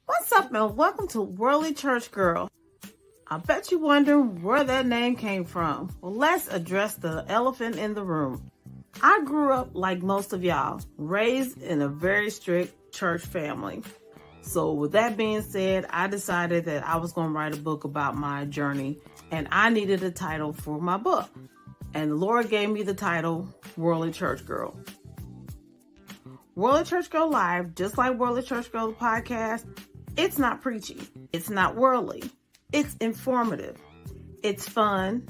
What's up, and welcome to Worldly Church Girl. I bet you're wondering where that name came from. Well, let's address the elephant in the room. I grew up like most of y'all, raised in a very strict church family. So with that being said, I decided that I was going to write a book about my journey, and I needed a title for my book. And the Lord gave me the title, Worldly Church Girl. Worldly Church Girl Live, just like Worldly Church Girl podcast, it's not preachy, it's not worldly, it's informative, it's fun,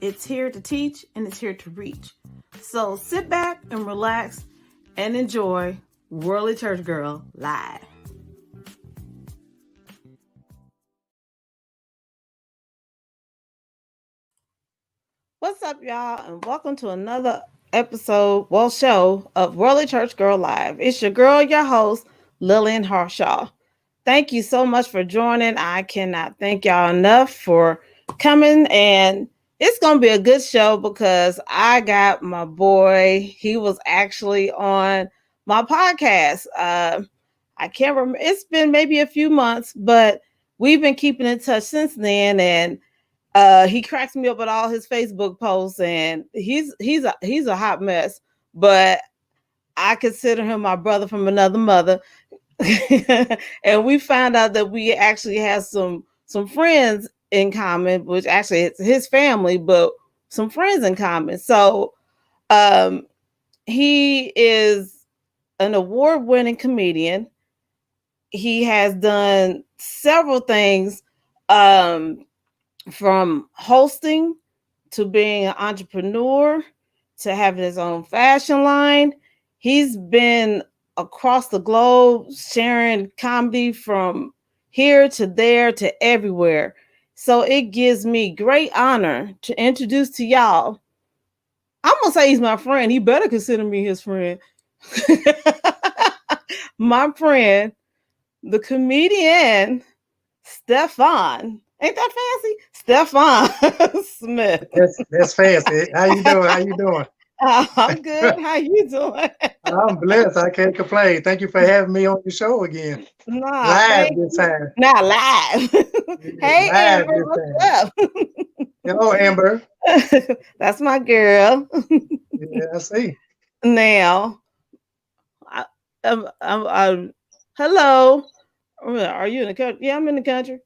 it's here to teach, and it's here to reach. So sit back and relax and enjoy Worldly Church Girl Live. What's up, y'all, and welcome to another show of Worldly Church Girl Live. It's your girl, your host, Lillian Harshaw. Thank you so much for joining. I cannot thank y'all enough for coming, and it's going to be a good show because I got my boy. He was actually on my podcast. I can't remember. It's been maybe a few months, but we've been keeping in touch since then, and he cracks me up with all his Facebook posts, and he's a hot mess, but I consider him my brother from another mother. And we found out that we actually have some friends in common, which actually it's his family, but some friends in common. So he is an award-winning comedian. He has done several things, from hosting to being an entrepreneur to having his own fashion line. He's been across the globe sharing comedy from here to there to everywhere. So it gives me great honor to introduce to y'all. I'm gonna say he's my friend. He better consider me his friend. My friend, the comedian Stefan. Ain't that fancy? Stefan Smith. That's fancy. How you doing? How you doing? I'm good. How you doing? I'm blessed. I can't complain. Thank you for having me on your show again. Nah, Live this time. Not live. Hey, Live Amber, this what's time. up? Hello, Amber. That's my girl. Yeah, I see. Now, hello. Are you in the country? Yeah, I'm in the country.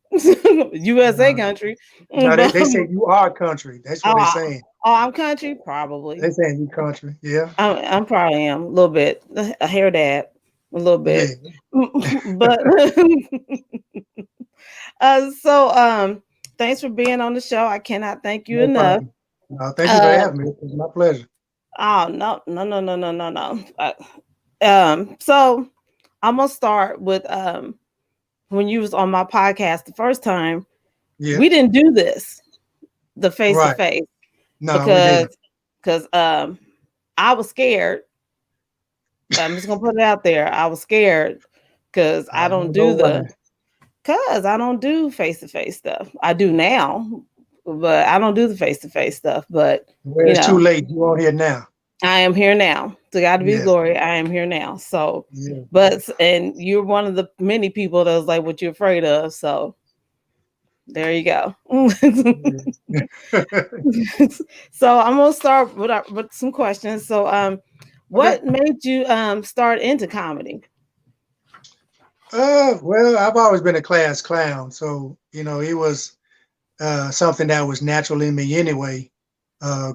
USA country. No, they say you are country. That's what they're saying. Oh, I'm country? Probably. They saying you country. Yeah. I'm probably am a little bit. A hair dad. A little bit. Yeah. But thanks for being on the show. I cannot thank you enough. No, thank you for having me. It's my pleasure. Oh, no. So I'm gonna start with when you was on my podcast the first time. Yeah. We didn't do this, the face to face. No, because I was scared. I'm just gonna put it out there. I was scared because I don't do face to face stuff. I do now, but I don't do the face to face stuff. But it's too late. You on here now. I am here now. To God be glory. I am here now. So, and you're one of the many people that was like, what you're afraid of. So there you go. So I'm gonna start with some questions. So, what made you start into comedy? Well, I've always been a class clown, so it was something that was natural in me anyway,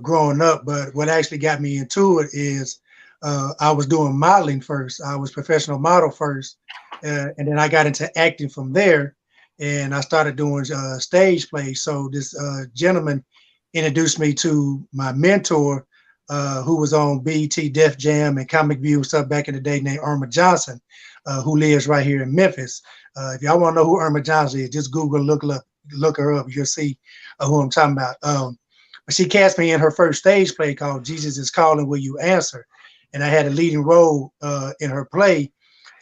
growing up. But what actually got me into it is I was doing modeling first. I was professional model first, and then I got into acting from there. And I started doing stage plays. So this gentleman introduced me to my mentor, who was on BET, Def Jam, and Comic View and stuff back in the day, named Irma Johnson, who lives right here in Memphis. If y'all want to know who Irma Johnson is, just Google, look her up. You'll see who I'm talking about. But she cast me in her first stage play called Jesus is Calling, Will You Answer? And I had a leading role in her play.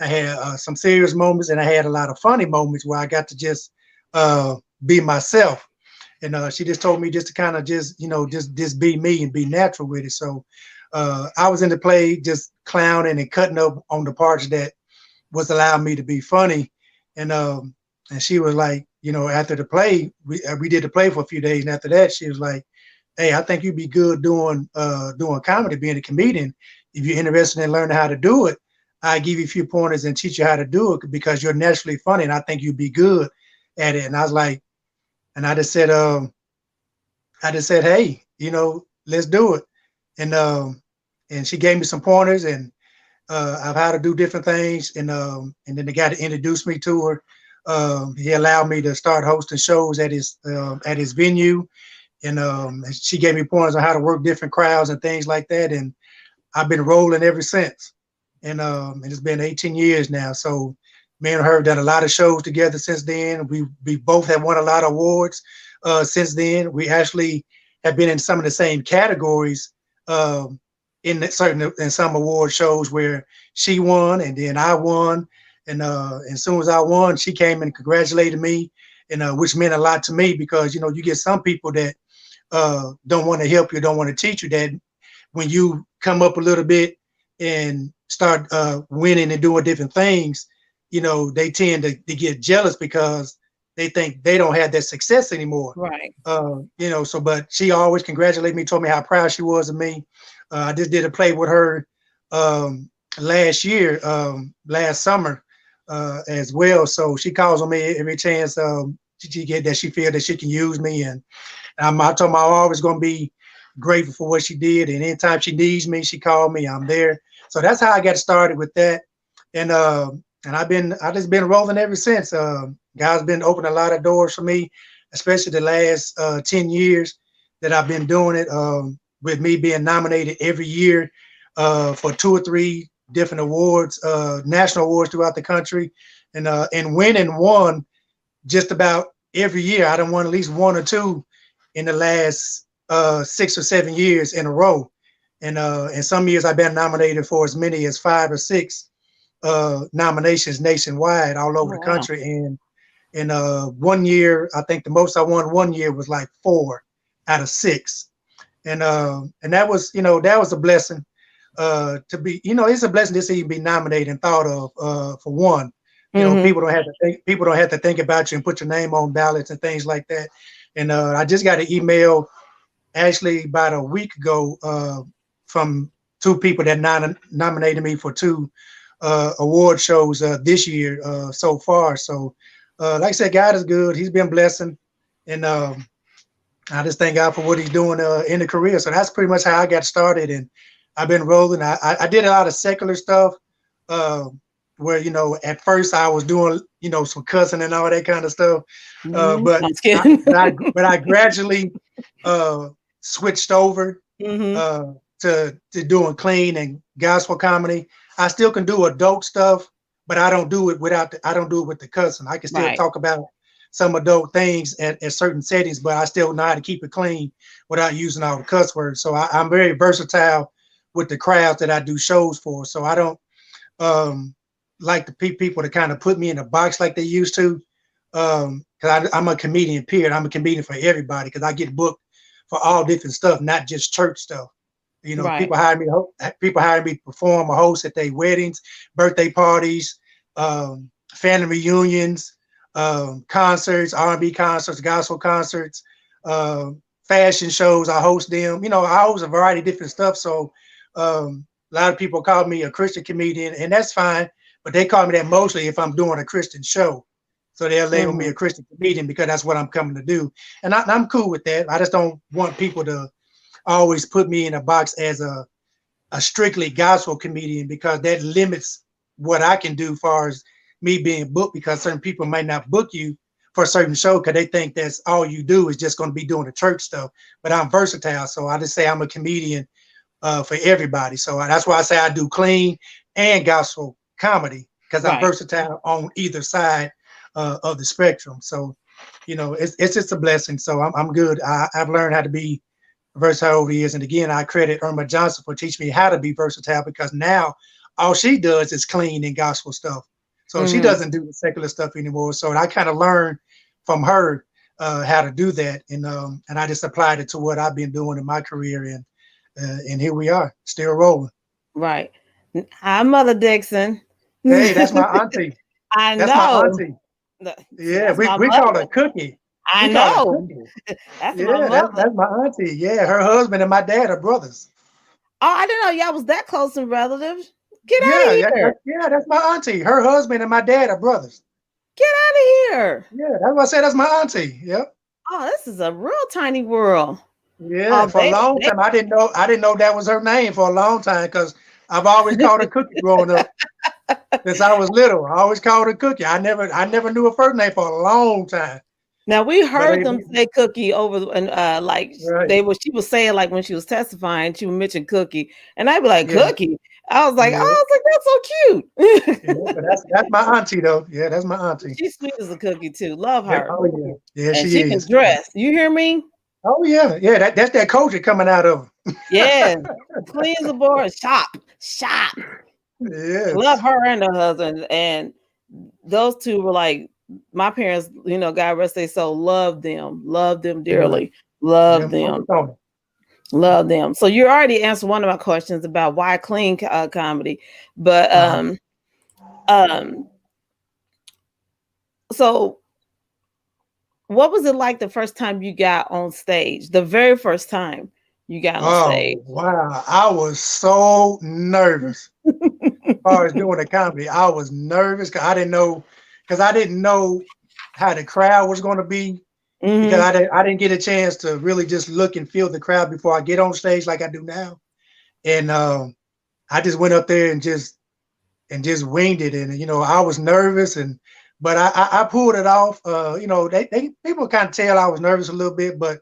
I had some serious moments, and I had a lot of funny moments where I got to just be myself. And she just told me just to kind of just be me and be natural with it. So I was in the play just clowning and cutting up on the parts that was allowing me to be funny. And she was like, after the play, we did the play for a few days, and after that, she was like, "Hey, I think you'd be good doing comedy, being a comedian. If you're interested in learning how to do it, I give you a few pointers and teach you how to do it because you're naturally funny, and I think you'd be good at it." And I was like, and I just said, "Hey, let's do it." And she gave me some pointers, and I've had to do different things, and then the guy that introduced me to her, he allowed me to start hosting shows at his venue, and she gave me pointers on how to work different crowds and things like that, and I've been rolling ever since, and it's been 18 years now. So me and her have done a lot of shows together since then. We both have won a lot of awards since then. We actually have been in some of the same categories. In some award shows where she won and then I won, and as soon as I won, she came and congratulated me, and which meant a lot to me because you get some people that don't want to help you, don't want to teach you, that when you come up a little bit and start winning and doing different things, they tend to get jealous because they think they don't have that success anymore. Right. But she always congratulated me, told me how proud she was of me. I just did a play with her last year, last summer, as well. So she calls on me every chance she get that she feel that she can use me, and I told her I'm always going to be grateful for what she did. And anytime she needs me, she called me. I'm there. So that's how I got started with that. And I just been rolling ever since. God's been opening a lot of doors for me, especially the last 10 years that I've been doing it. With me being nominated every year for 2 or 3 different awards, national awards throughout the country, and winning one just about every year. I done won at least 1 or 2 in the last 6 or 7 years in a row. And some years I've been nominated for as many as 5 or 6 nominations nationwide all over Oh, the wow. country. And one year, I think the most I won one year was like 4 out of 6. And that was a blessing to be, it's a blessing just to even be nominated and thought of for one. Mm-hmm. People don't have to think about you and put your name on ballots and things like that. And I just got an email actually about a week ago from 2 people that nominated me for 2 award shows this year so far. So like I said, God is good. He's been blessing, and I just thank God for what he's doing in the career. So that's pretty much how I got started, and I've been rolling. I did a lot of secular stuff, uh, where at first I was doing some cussing and all that kind of stuff, Mm-hmm. but I'm just kidding. I gradually uh, switched over Mm-hmm. uh, to doing clean and gospel comedy. I still can do adult stuff, but I don't do it I don't do it with the cussing. I can still Right. talk about some adult things at certain settings, but I still know how to keep it clean without using all the cuss words. So I'm very versatile with the crowds that I do shows for. So I don't um, like the people to kind of put me in a box like they used to. Because I'm a comedian, period. I'm a comedian for everybody because I get booked for all different stuff, not just church stuff. Right. People hire me to perform or host at their weddings, birthday parties, family reunions, concerts, R&B concerts, gospel concerts, fashion shows. I host them. I host a variety of different stuff. So a lot of people call me a Christian comedian, and that's fine. But they call me that mostly if I'm doing a Christian show. So they'll label me Mm-hmm. a Christian comedian because that's what I'm coming to do. And I'm cool with that. I just don't want people to always put me in a box as a strictly gospel comedian because that limits what I can do as far as me being booked, because certain people might not book you for a certain show because they think that's all you do is just going to be doing the church stuff. But I'm versatile. So I just say I'm a comedian for everybody. So that's why I say I do clean and gospel comedy because I'm Right. versatile on either side of the spectrum. So, it's just a blessing. So I'm good. I've learned how to be versatile over the years. And again, I credit Irma Johnson for teaching me how to be versatile because now all she does is clean and gospel stuff. So she Mm-hmm. doesn't do the secular stuff anymore. So I kind of learned from her how to do that, and I just applied it to what I've been doing in my career, and here we are, still rolling. Right. Hi, Mother Dixon. Hey, that's my auntie. I That's my know. auntie. See, Yeah, that's my we call mother. her Cookie. I We call her know. Cookie. That's my Yeah, mother. that's my auntie. Yeah, her husband and my dad are brothers. Oh, I didn't know y'all was that close in relatives. Get out of Yeah, here. yeah, that's my auntie. Her husband and my dad are brothers. Get out of here. Yeah, that's what I said. That's my auntie. Yep. Oh, this is a real tiny world. Yeah, Oh, for a long they time I didn't know that was her name for a long time because I've always called her Cookie growing up since I was little. I always called her Cookie. I never knew her first name for a long time. now we But heard them say Cookie over and like right, they was she was saying like when she was testifying, she would mention Cookie, and I'd be like yeah, Cookie. I was like, yeah, oh, I was like that's so yeah. cute. But that's my auntie though. Yeah, that's my auntie. She's sweet as a cookie too. Love Yeah, her, oh yeah, yeah, and she she can is. Yeah. dress. You hear me? Oh yeah, yeah. That's that culture coming out of her. Yeah, clean as a board. Shop. Love Yes. her and her husband, and those two were like my parents. You know, God rest their soul. Love them Yeah. dearly. Love Yeah. them. Focus on it. Love them. So you already answered one of my questions about why clean comedy, but Uh-huh. um, so what was it like the first time you got on stage? The very first time you got on stage. Oh wow. I was so nervous as far as doing the comedy. I was nervous because I didn't know how the crowd was going to be because Hmm. I didn't get a chance to really just look and feel the crowd before I get on stage like I do now. And I just went up there and just winged it. And I was nervous but I pulled it off. They people kind of tell I was nervous a little bit, but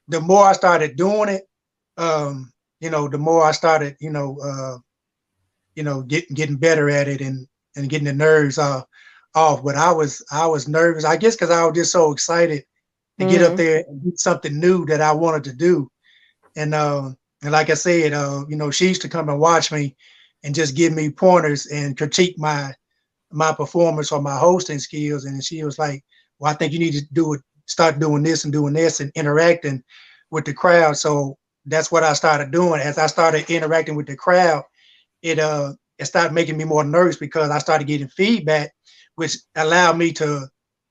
the more I started doing it, the more I started, getting better at it and getting the nerves off. But I was nervous, I guess, because I was just so excited to get up Hmm. there and do something new that I wanted to do. And like I said, she used to come and watch me and just give me pointers and critique my performance or my hosting skills. And she was like, "Well, I think you need to start doing this and interacting with the crowd." So that's what I started doing. As I started interacting with the crowd, it started making me more nervous because I started getting feedback, which allowed me to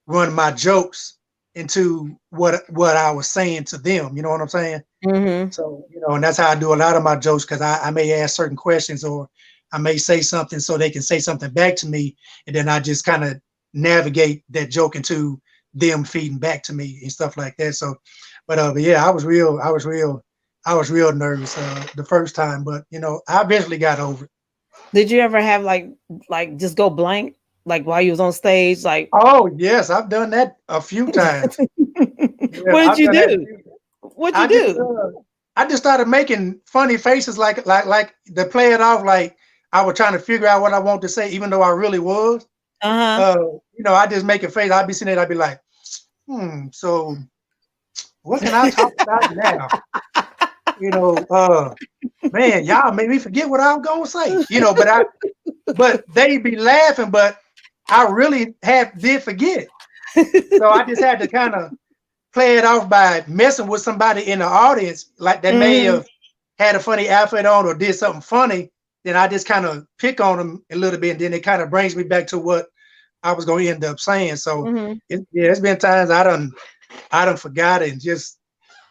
run my jokes into what I was saying to them. You know what I'm saying? Hmm. So, and that's how I do a lot of my jokes because I may ask certain questions or I may say something so they can say something back to me. And then I just kind of navigate that joke into them feeding back to me and stuff like that. So, but yeah, I was real nervous the first time, but I eventually got over it. Did you ever have like just go blank like while you was on stage? Like, Oh yes, I've done that a few times. Yeah, what did I've you done that. do? What'd you I just do? I just started making funny faces like to play it off like I was trying to figure out what I want to say, even though I really was. Uh-huh. I just make a face. I'd be sitting there, I'd be like, so what can I talk about now? You know, man, y'all made me forget what I was gonna say. But they'd be laughing, but I really did forget. So I just had to kind of play it off by messing with somebody in the audience, like that may Hmm. have had a funny outfit on or did something funny. Then I just kind of pick on them a little bit, and then it kind of brings me back to what I was going to end up saying. So Hmm. it's been times I done forgot it and just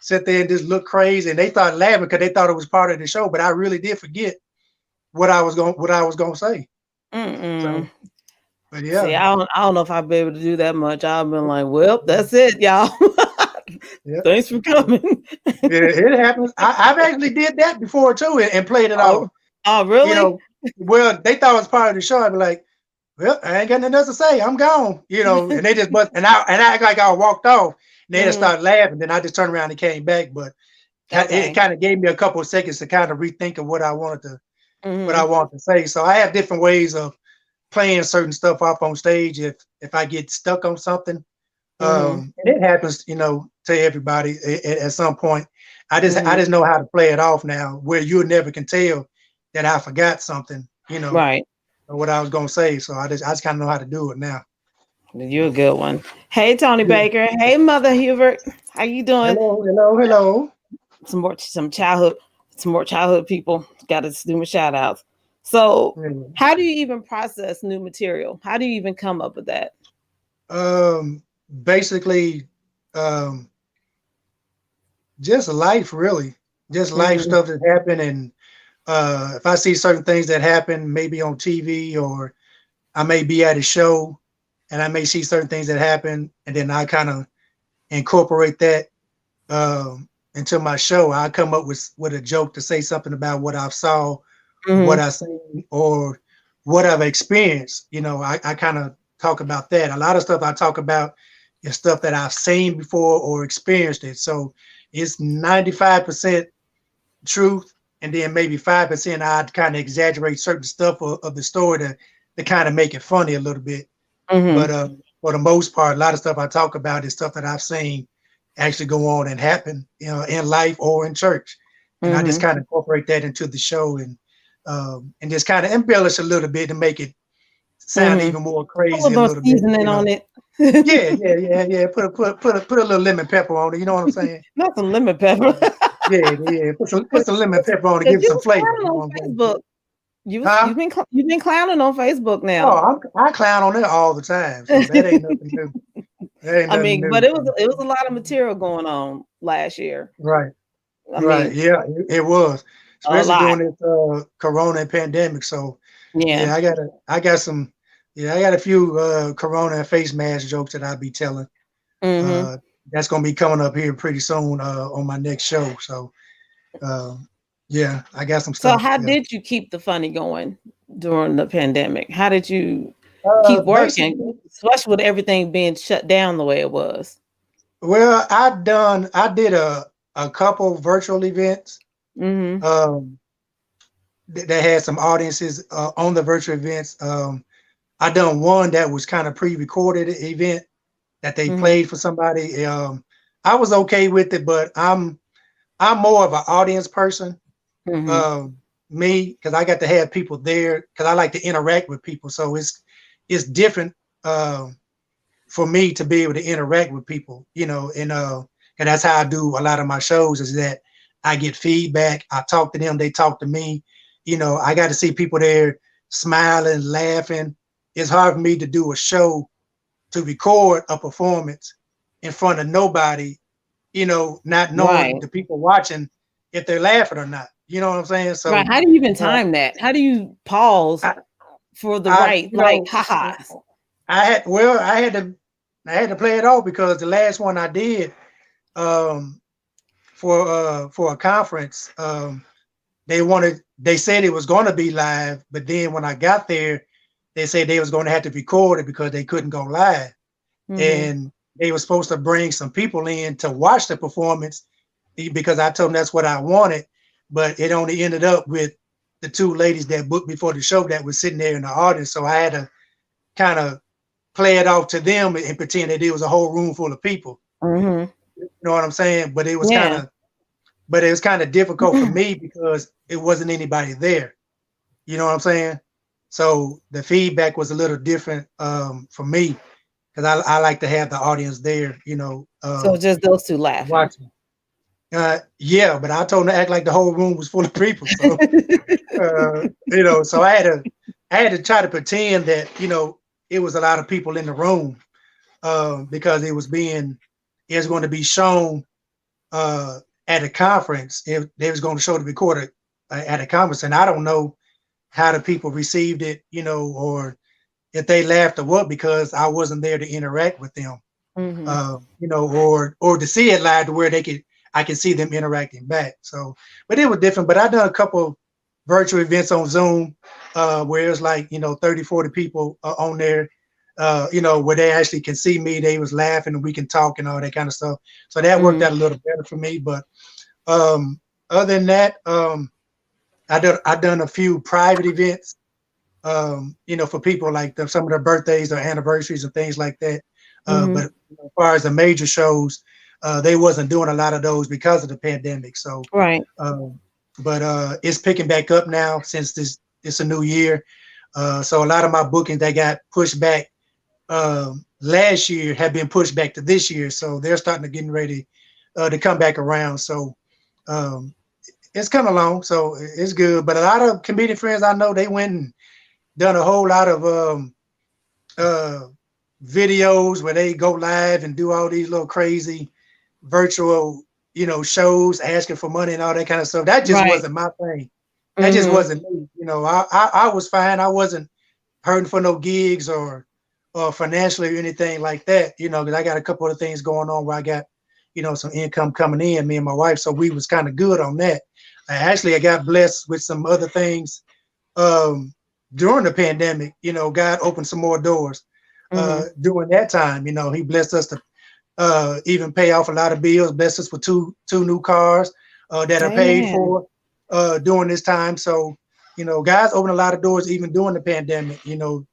sit there and just look crazy, and they started laughing because they thought it was part of the show, but I really did forget what I was going to say. Mm-mm. So, but See, yeah, I don't know if I'd be able to do that much. I've been like, well, that's it, y'all. yeah, Thanks for coming. it happens. I've actually did that before too, and played it Oh, off. oh, You really? know, well, they thought it was part of the show. I'd be like, well, I ain't got nothing else to say. I'm gone. And they just and I act like I walked off. And they just Hmm. started laughing. Then I just turned around and came back. But it Okay. kind of gave me a couple of seconds to kind of rethink of what I Hmm. wanted to say. So I have different ways of playing certain stuff off on stage if I get stuck on something. Hmm. And it happens, to everybody at some point. I Hmm. just know how to play it off now, where you never can tell that I forgot something, Right. what I was gonna say. So I just kind of know how to do it now. You're a good one. Hey, Tony Yeah. Baker. Hey, Mother Hubert. How you doing? Hello, hello, hello. Some more childhood people. Got to do my shout outs. So, Yeah. how do you even process new material? How do you even come up with that? Basically, um, just life, really, just life Mm-hmm. stuff that happened, and if I see certain things that happen, maybe on TV, or I may be at a show, and I may see certain things that happen, and then I kind of incorporate that into my show. I come up with a joke to say something about what I saw, what Mm-hmm. I seen, or what I've experienced. I kind of talk about that. A lot of stuff I talk about is stuff that I've seen before or experienced it. So it's 95% truth, and then maybe 5% I'd kind of exaggerate certain stuff of the story to kind of make it funny a little bit. But Mm-hmm. for the most part, a lot of stuff I talk about is stuff that I've seen actually go on and happen, in life or in church, and I just Mm-hmm. kind of incorporate that into the show, and just kind of embellish a little bit to make it sound Mm-hmm. even more A crazy little a more little bit. seasoning on it. Yeah, yeah, yeah, yeah. Put a little lemon pepper on it. You know what I'm saying? Not some lemon pepper. Yeah, yeah. Put some lemon pepper on it, give Because it you some was flavor. clowning You know on what I'm saying? Facebook. Huh? You've been clowning on Facebook now. Oh, I clown on it all the time, so that ain't nothing new. That ain't I nothing mean, new. but it was So, a lot of material going on last year. right. I Right. mean, Yeah, it was, a especially lot. during this corona and pandemic. So Yeah. yeah, I got some I got a few corona and face mask jokes that I'll be telling. Mm-hmm. Uh that's gonna be coming up here pretty soon on my next show. So uh, yeah, I got some So stuff. how Yeah. did you keep the funny going during the pandemic? How did you keep working, Basically, especially with everything being shut down the way it was? well, I did a couple virtual events Mm-hmm. um that had some audiences on the virtual events. I done one that was kind of pre-recorded event that they Mm-hmm. played for somebody. I was okay with it, but I'm more of an audience person. Mm-hmm. Um, Me, because I got to have people there because I like to interact with people. So it's different for me to be able to interact with people, and that's how I do a lot of my shows. Is that I get feedback, I talk to them, they talk to me. I got to see people there smiling, laughing. It's hard for me to do a show to record a performance in front of nobody, not knowing Right. the people watching if they're laughing or not. You know what I'm saying? Right. So How do you even uh, time that? How do you pause I, for the I, right like ha-has? I had to play it off because the last one I did um, for a conference, they said it was going to be live, but then when I got there, they said they was going to have to record it because they couldn't go live, Mm-hmm. and they were supposed to bring some people in to watch the performance because I told them that's what I wanted, but it only ended up with the two ladies that booked before the show that was sitting there in the audience. So I had to kind of play it off to them and pretend that it was a whole room full of people. Mm-hmm. You know what I'm saying? Yeah. But it was kind of difficult for me because it wasn't anybody there. You know what I'm saying? So the feedback was a little different for me because I like to have the audience there, So just those two laughing. watching. Yeah, but I told them to act like the whole room was full of people. So so I had to try to pretend that it was a lot of people in the room because it was going to be shown uh, at a conference. They was going to show the recorder at a conference, and I don't know how the people received it, or if they laughed or what, because I wasn't there to interact with them, Mm-hmm. or to see it live to where I can see them interacting back. So, but it was different. But I done a couple virtual events on Zoom where it's like 30, 40 people on there. Where they actually can see me, they was laughing and we can talk and all that kind of stuff. So that worked Mm-hmm. out a little better for me. But other than that, I done a few private events, for people like some of their birthdays or anniversaries and things like that. Mm-hmm. But as far as the major shows, they wasn't doing a lot of those because of the pandemic. So, Right. but it's picking back up now since it's a new year. So a lot of my bookings that got pushed back last year have been pushed back to this year. So they're starting to getting ready to come back around. So um, it's coming along. So it's good. But a lot of comedian friends I know, they went and done a whole lot of uh, videos where they go live and do all these little crazy virtual, shows asking for money and all that kind of stuff. That just Right. wasn't my thing. That just Mhm. wasn't me. I was fine. I wasn't hurting for no gigs or financially or anything like that, because I got a couple of things going on where I got, some income coming in, me and my wife. So we was kind of good on that. Actually, I got blessed with some other things um, during the pandemic. God opened some more doors Mhm. during that time. He blessed us to even pay off a lot of bills, blessed us with two new cars that are paid Amen. for during this time. So, guys opened a lot of doors even during the pandemic,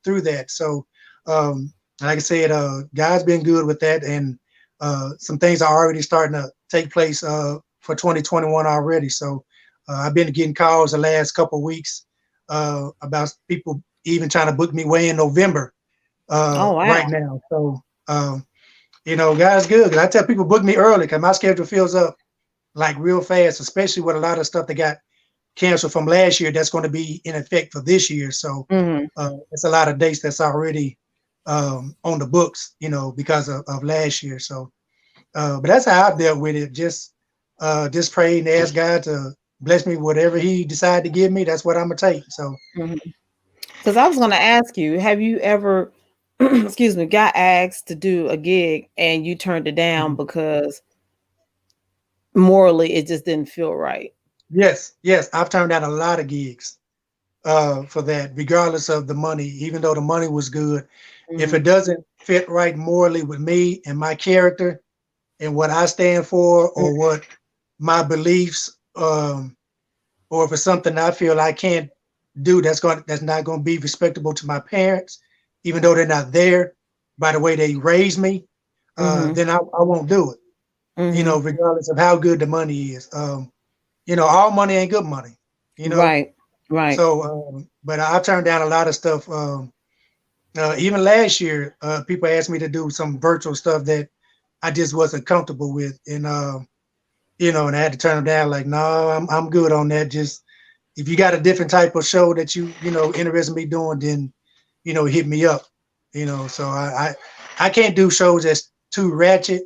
through that. So, like I said, God's been good with that. And some things are already starting to take place for 2021 already. So, I've been getting calls the last couple of weeks about people even trying to book me way in November Oh right wow. now. So, God's good. Because I tell people book me early because my schedule fills up like real fast, especially with a lot of stuff that got canceled from last year that's going to be in effect for this year. So Mhm. it's a lot of dates that's already on the books, because of last year. So, but that's how I've dealt with it. Just pray and ask God to bless me, whatever He decided to give me. That's what I'm gonna take. So, Mhm. Because I was going to ask you, have you ever, excuse me, got asked to do a gig and you turned it down mhm. because morally it just didn't feel right? Yes, I've turned down a lot of gigs for that, regardless of the money, even though the money was good. If it Mhm. doesn't fit right morally with me and my character and what I stand for or what my beliefs, or if it's something I feel I can't do that's not going to be respectable to my parents, even though they're not there by the way they raised me, Mhm. then I won't do it, Mhm. regardless of how good the money is. All money ain't good money, you know. Right. Right. So, but I turned down a lot of stuff. Even last year, people asked me to do some virtual stuff that I just wasn't comfortable with, and and I had to turn them down. Like, no, I'm good on that. Just if you got a different type of show that you interested in me doing, then hit me up. So I can't do shows that's too ratchet.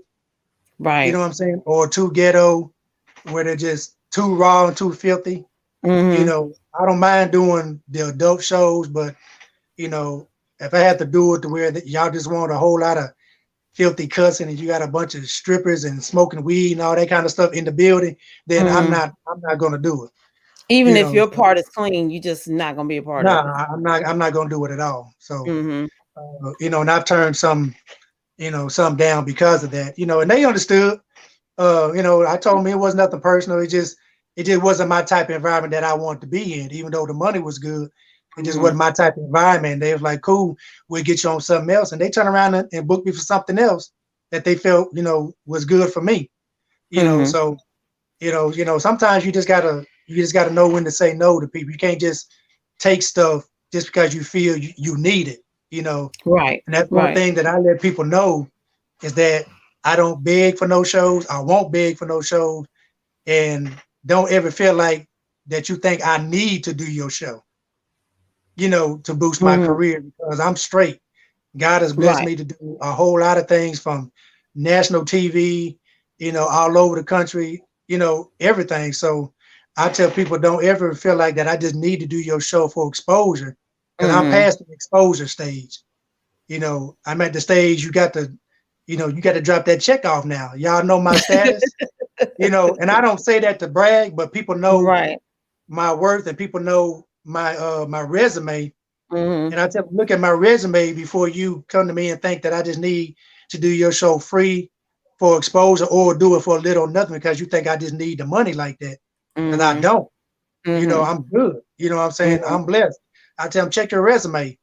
You know Right. what I'm saying, or too ghetto, where they're just too raw and too filthy. Mhm. I don't mind doing the adult shows, but you know, if I had to do it to where y'all just want a whole lot of filthy cussing and you got a bunch of strippers and smoking weed and all that kind of stuff in the building, then I'm Mhm. not I'm not gonna do it. Even if your So part is clean, you just not going to be a part of it. nah, I'm not gonna do it at all. So Mhm. and I've turned some down because of that. And they understood. I told them it was nothing personal. It just wasn't my type of environment that I wanted to be in, even though the money was good. It just Mhm. wasn't my type of environment. They was like, cool, we'll get you on something else. And they turn around and book me for something else that they felt, was good for me. Mhm. So, sometimes you just gotta know when to say no to people. You can't just take stuff just because you feel you need it, you know. Right. And that's one Right. thing that I let people know is that I don't beg for no shows. I won't beg for no shows. And don't ever feel like that you think I need to do your show, to boost my Mhm. career because I'm straight. God has blessed Right. me to do a whole lot of things from national TV, all over the country, everything. So I tell people don't ever feel like that I just need to do your show for exposure because I'm Mhm. past the exposure stage. I'm at the stage you got to drop that check off now. Y'all know my status, and I don't say that to brag, but people know Right. my worth and people know my resume. Mhm. And I tell them, look at my resume before you come to me and think that I just need to do your show free for exposure or do it for a little or nothing because you think I just need the money like that. Because I Mhm. don't. Mhm. I'm good. You know what I'm saying? Mhm. I'm blessed. I tell them, check your resume.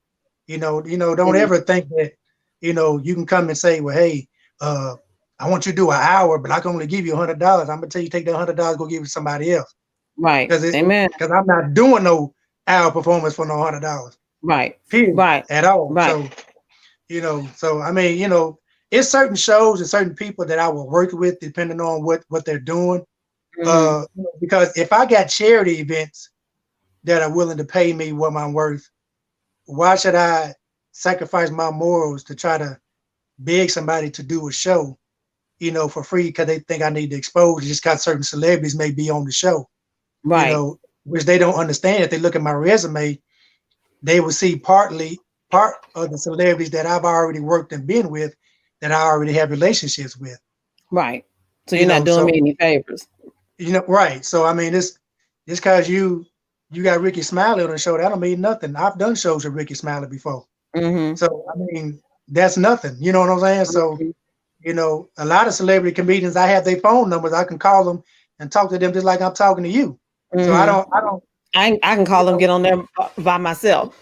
Don't Mhm. ever think that, you can come and say, well, hey, uh, I want you to do an hour, but I can only give you $100. I'm gonna tell you take that $100, go give it to somebody else. Right. Amen. Because I'm not doing no hour performance for no $100. Right. Period. Right. At all. Right. So I mean, it's certain shows and certain people that I will work with depending on what they're doing. Mhm. Because if I got charity events that are willing to pay me what I'm worth, why should I sacrifice my morals to try to beg somebody to do a show, for free because they think I need the exposure just because certain celebrities may be on the show, Right. which they don't understand. If they look at my resume, they will see part of the celebrities that I've already worked and been with that I already have relationships with. Right. So you're not doing So me any favors. right. So I mean, this because you got Ricky Smiley on the show, that don't mean nothing. I've done shows with Ricky Smiley before. Mm-hmm. So I mean, that's nothing. You know what I'm saying? So, Mm-hmm. a lot of celebrity comedians, I have their phone numbers. I can call them and talk to them just like I'm talking to you. So Mm-hmm. I don't, I can call you them, know, get on there by myself.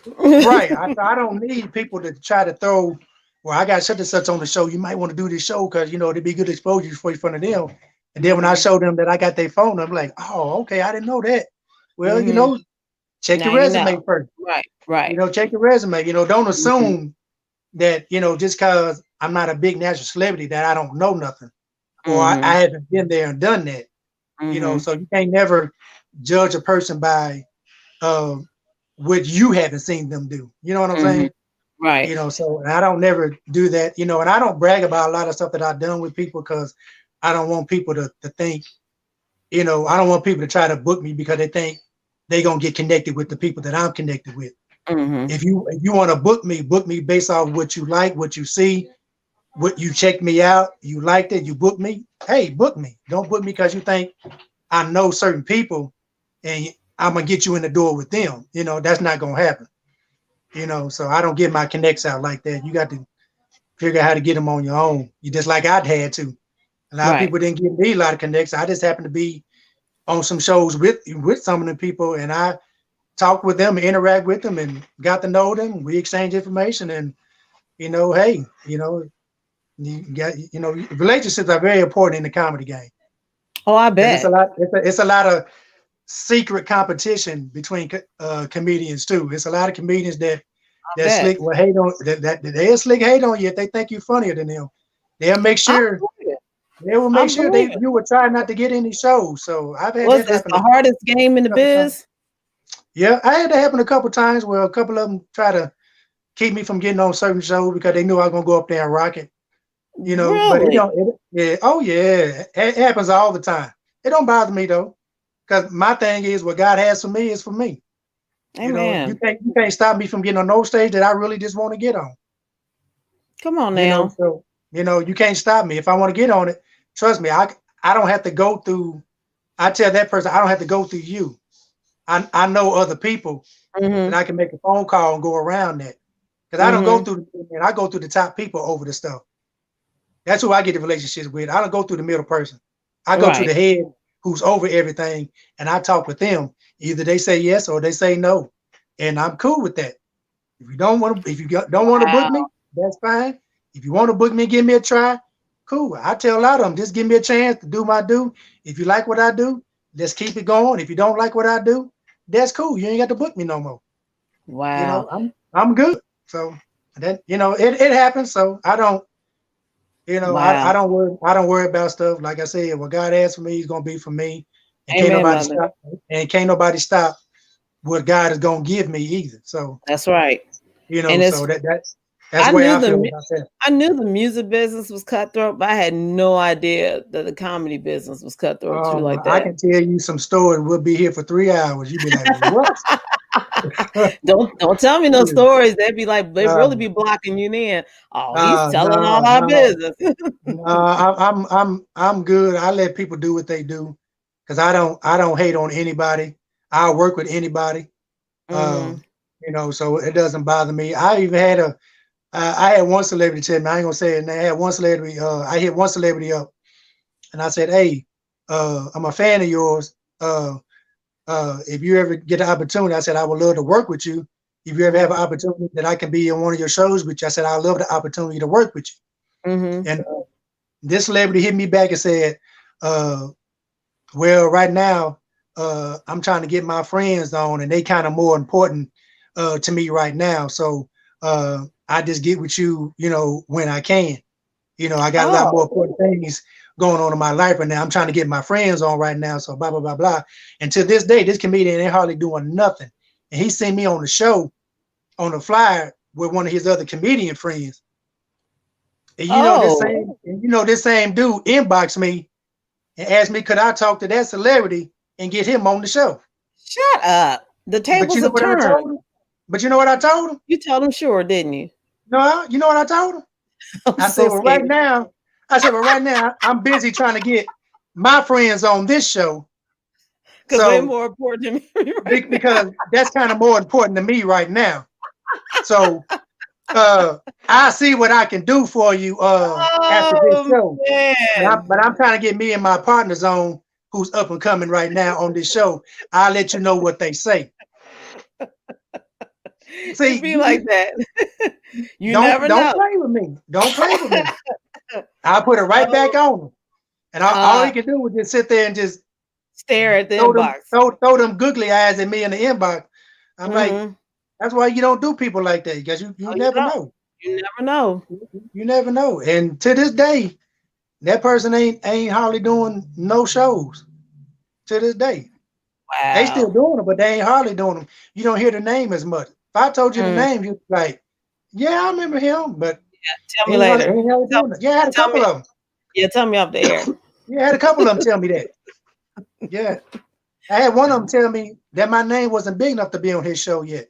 right. I don't need people to try to throw, well, I got such and such on the show. You might want to do this show because, it'd be good exposure for you in front of them. And then when I Mm-hmm. show them that I got their phone number, like, oh, okay, I didn't know that. Well, Mm-hmm. check your Now you know. resume first. Right. Right. Check your resume. Don't Mm-hmm. assume that, just because I'm not a big national celebrity that I don't know nothing or I Mm-hmm. haven't been there and done that. Mm-hmm. So you can't never judge a person by uh, what you haven't seen them do. You know what I'm Mm-hmm. saying? Right. So I don't never do that, and I don't brag about a lot of stuff that I've done with people because I don't want people to think, I don't want people to try to book me because they think they're going to get connected with the people that I'm connected with. Mm-hmm. If you want to book me based off what you like, what you see, what you check me out, you liked it, you book me. Hey, book me. Don't book me because you think I know certain people and I'm gonna get you in the door with them. That's not gonna happen. So I don't get my connects out like that. You got to figure out how to get them on your own. You just like I'd had to. A lot of Right. people didn't give me a lot of connects. I just happened to be on some shows with some of the people, and I talked with them, interact with them, and got to know them. We exchange information, and hey, you got relationships are very important in the comedy game Oh, I because it's a bet. lot. It's a lot of secret competition between comedians too. It's a lot of comedians that I slick bet. will hate on that they'll slick hate on you if they think you're funnier than them. They'll make I sure believe it. they will I make sure believe they it. you will try not to get any shows. So I've had Was that this happen the a hardest game in the couple times. biz? Yeah, I had that happen a couple times where a couple of them try to keep me from getting on certain shows because they knew I was gonna go up there and rock it. But it Really? don't. Yeah, oh yeah, it happens all the time. It don't bother me though, because my thing is what God has for me is for me. You Amen. can't stop me from getting on no stage that I really just want to get on. Come on now. So you can't stop me if I want to get on it. Trust me, I don't have to go through. I tell that person I don't have to go through you. I know other people that Mm-hmm. I can make a phone call and go around that because I don't go Mm-hmm. through and I go through the top people over the stuff. That's who I get the relationships with. I don't go through the middle person. I go to the Right. head who's over everything, and I talk with them. Either they say yes or they say no, and I'm cool with that. If you don't want to book Wow. me, that's fine. If you want to book me, give me a try. Cool. I tell a lot of them, just give me a chance to do my do. If you like what I do, let's keep it going. If you don't like what I do, that's cool. You ain't got to book me no more. Wow. I'm good. So that it happens. So I don't. I Wow. don't worry about stuff. Like I said, what God has for me is gonna be for me, and Amen, mother. can't nobody stop what God is gonna give me either. So That's right. And so it's that's I the way knew I feel the about that. I knew the music business was cutthroat, but I had no idea that the comedy business was cutthroat too like I that. can tell you some stories. We'll be here for 3 hours. You'd be like, what? Don't tell me no stories. They'd be like they really uh, be blocking you in. Oh, he's telling all no, our no, business. no. I'm good. I let people do what they do because I don't hate on anybody. I'll work with anybody. Mm-hmm. So it doesn't bother me. I had one celebrity tell me, I ain't gonna say it. And I had one celebrity, I hit one celebrity up and I said, hey, I'm a fan of yours. If you ever get the opportunity, I said, I would love to work with you. If you ever have Mm-hmm. an opportunity that I can be on one of your shows with you, I said, I love the opportunity to work with Mm-hmm. you. And this celebrity hit me back and said, uh, well, right now, I'm trying to get my friends on and they kind of more important to me right now. So I just get with you, when I can. I got a lot more Oh, important things going on in my life right now. I'm trying to get my friends on right now. So blah, blah, blah, blah. And to this day, this comedian ain't hardly doing nothing. And he seen me on the show on the flyer. with one of his other comedian friends. And Oh, this same dude inboxed me and asked me, could I talk to that celebrity and get him on the show? shut up. The But you tables know have what I turned. told him? But you know what I told him? You told him sure, didn't you? No, you know what I told him? I'm I said, so well, scared. right now, I'm busy trying to get my friends on this show. Because they're So more important to me right now. because that's kind of more important to me right now. So I see what I can do for you after this Oh show. man. But I'm trying to get me and my partners on who's up and coming right now on this show. I'll let you know what they say. It See, be like that. You never don't know. play with me. Don't play with me. I'll put it right back Oh, on them. And all he can do was just sit there and just stare at the inbox. throw them googly eyes at me in the inbox. I'm like, Mm-hmm. that's why you don't do people like that, because you Oh, you never don't. know. You never know. You never know. And to this day, that person ain't hardly doing no shows. To this day, they still Wow. doing them, but they ain't hardly doing them. You don't hear the name as much. If I told you the Mm. name, you'd be like, yeah, I remember him, but Tell me later. ain't hardly Tell, doing it. Yeah, I had a tell couple me. of them. Yeah, tell me off the air. Yeah, I had a couple of them tell me that. Yeah, I had one of them tell me that my name wasn't big enough to be on his show yet.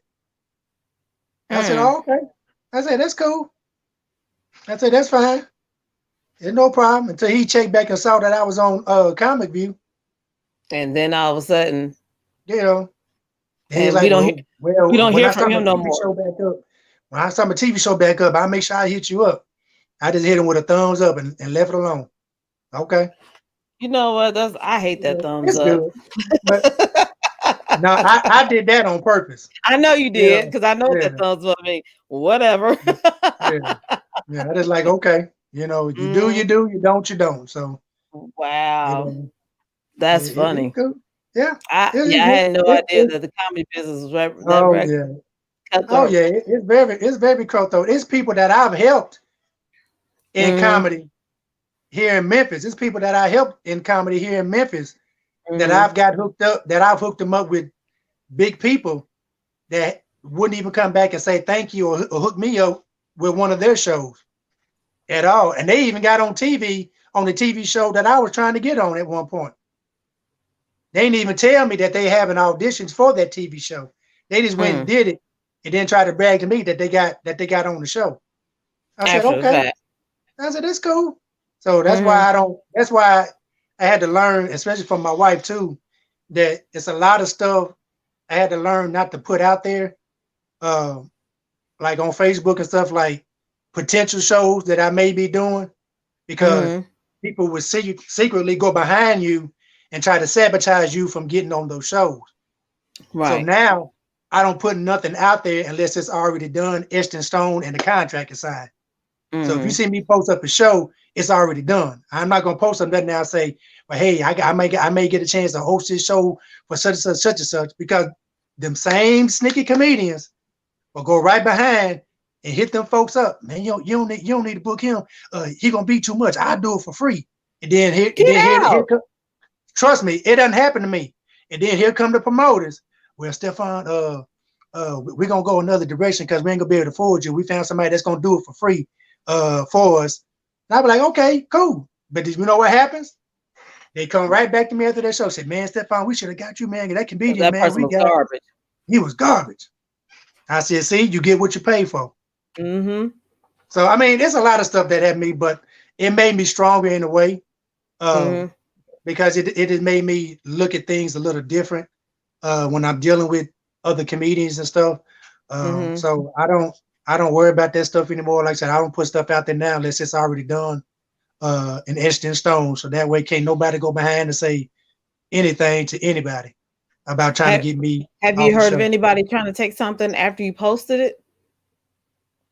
I said, Mm. oh, okay. I said, that's cool. I said, that's fine. It's no problem. Until he checked back and saw that I was on Comic View, And then all of a sudden, you know. And he's and we like, don't hear we don't when hear I from start my him no TV more. show back up, I'll make sure I hit you up. I just hit him with a thumbs up and left it alone. Okay. You know what? I hate that thumbs It's up. good. But no, I did that on purpose. I know you You did know, because I know what yeah, that thumbs up mean. Whatever. yeah, yeah. I just like, okay, you do, Mm, you don't, you don't. So, you wow, know, that's it's funny. cool. Yeah. I had no idea It, that the comedy business was that oh yeah. Oh cutthroat. yeah. It's very cutthroat. It's people that I've helped in Mm-hmm. comedy here in Memphis. It's people that I helped in comedy here in Memphis that Mm-hmm. I've got hooked up, that I've hooked them up with big people that wouldn't even come back and say thank you or hook me up with one of their shows at all. And they even got on TV on the TV show that I was trying to get on at one point. They didn't even tell me that they having auditions for that TV show. They just went and Mm. did it and then tried to brag to me that they got on the show. I said, After the okay. fact. I said, that's cool. So that's why Mm-hmm. I had to learn, especially from my wife too, that it's a lot of stuff I had to learn not to put out there, uh, like on Facebook and stuff, like potential shows that I may be doing, because Mm-hmm. people would secretly go behind you and try to sabotage you from getting on those shows. So Right. now I don't put nothing out there unless it's already done, etched in stone, and the contract is signed. So if you Mm-hmm. see me post up a show, it's already done. I'm not gonna post something now and say, well, hey, I may get a chance to host this show for such and such, because them same sneaky comedians will go right behind and hit them folks up. Man, you don't need to book him. He gonna be too much. I do it for free. And Get then here out. come, trust me, it doesn't happen to me. And then here come the promoters. Well, Stefan, we're gonna go another direction because we ain't gonna be able to afford you. We found somebody that's gonna do it for free for us. And I'll be like, okay, cool. But did you know what happens? They come right back to me after that show, say, man, Stefan, we should have got you, man. That comedian, That man, person we was got, garbage. he was garbage. I said, see, you get what you pay for. Mm-hmm. So I mean, there's a lot of stuff that happened me, but it made me stronger in a way. Mm-hmm. Because it has made me look at things a little different when I'm dealing with other comedians and stuff. Mm-hmm. So I don't worry about that stuff anymore. Like I said, I don't put stuff out there now unless it's already done and etched in stone. So that way, can't nobody go behind and say anything to anybody about trying to Have get me Have you off the heard of show. anybody trying to take something after you posted it?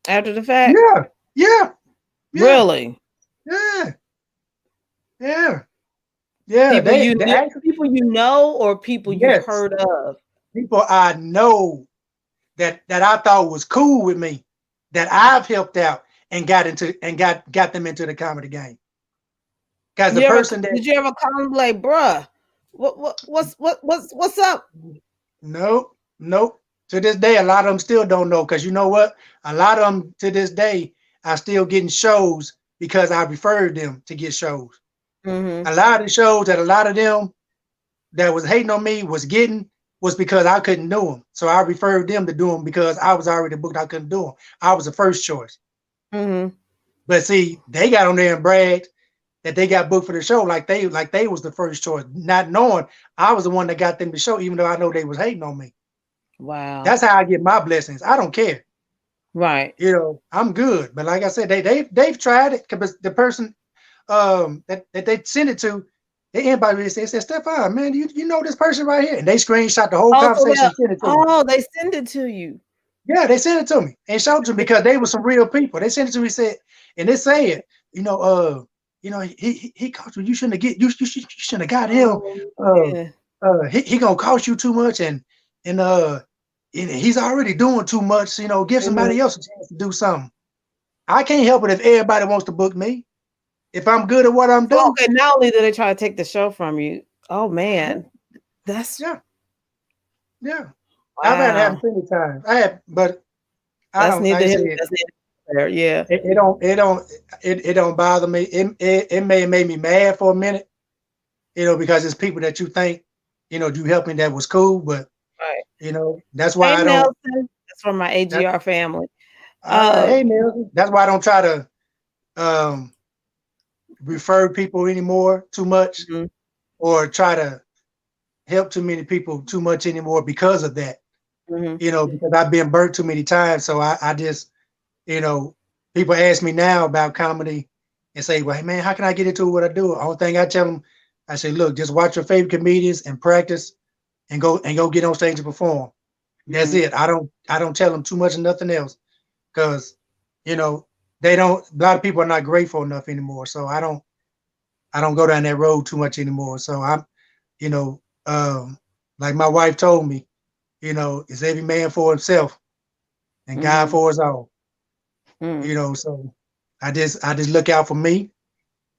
After the fact? Yeah, yeah, yeah, Really? yeah, yeah, yeah. People you They knew, actually, people you know, or people you've yes, heard of? people I know that I thought was cool with me, that I've helped out and got them into the comedy game. Because the You ever person that did you ever call them like, bruh? What's up? nope, nope. To this day, a lot of them still don't know, because you know what? A lot of them to this day are still getting shows because I referred them to get shows. Mm-hmm. A lot of the shows that a lot of them that was hating on me was getting was because I couldn't do them. So I referred them to do them because I was already booked. I couldn't do them. I was the first choice. Mm-hmm. But see, they got on there and bragged that they got booked for the show like they was the first choice, not knowing I was the one that got them the show, even though I know they was hating on me. Wow. That's how I get my blessings. I don't care. Right. I'm good. But like I said, they've tried it, because the person that they sent it to, they invited me. They said, Stefan, man, you know this person right here, and they screenshot the whole Oh, so conversation and sent it to me. they send it to you. Yeah, they sent it to me and showed it to me because they were some real people. They sent it to me, said, and they said, he cost you. You shouldn't have you shouldn't have got him. Oh, Uh, yeah. he gonna cost you too much, and he's already doing too much. Give Mhm. somebody else a chance to do something. I can't help it if everybody wants to book me. If I'm good at what I'm So, doing, okay, not only did they try to take the show from you, oh yeah, man, that's yeah, yeah. I've had it happen wow. plenty of times. I have, but I That's don't. Like neither I here, said, that's neither there. Yeah. it don't bother me. It may have made me mad for a minute, because it's people that you think, you helping that was cool, but Right. that's Hey, why I don't. Nelson. That's from my That AGR family. all right, Uh, hey Nelson. That's why I don't try to um refer people anymore too much, mhm, or try to help too many people too much anymore because of that. mhm, Because I've been burnt too many times. So I just, you know, people ask me now about comedy and say, well, hey man, how can I get into what I do? The only thing I tell them, I say, look, just watch your favorite comedians and practice, and go get on stage and perform. That's mhm, it. I don't tell them too much of nothing else, because, you know, they don't, a lot of people are not grateful enough anymore. So I don't go down that road too much anymore. So you know, like my wife told me, it's every man for himself and God mhm, for us all. mhm, So I just look out for me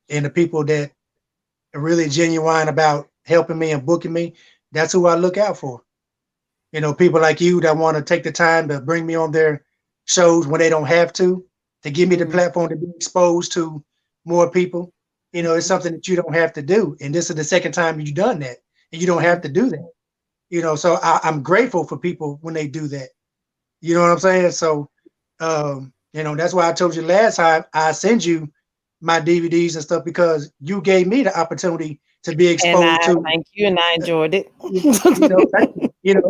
and the people that are really genuine about helping me and booking me. That's who I look out for. People like you that want to take the time to bring me on their shows when they don't have to give me the mhm, platform to be exposed to more people. It's something that you don't have to do. And this is the second time you've done that, and you don't have mhm. to do that. So I'm grateful for people when they do that. You know what I'm saying? So, that's why I told you last time I send you my DVDs and stuff, because you gave me the opportunity to be And I exposed to, thank you, and I enjoyed it. thank you.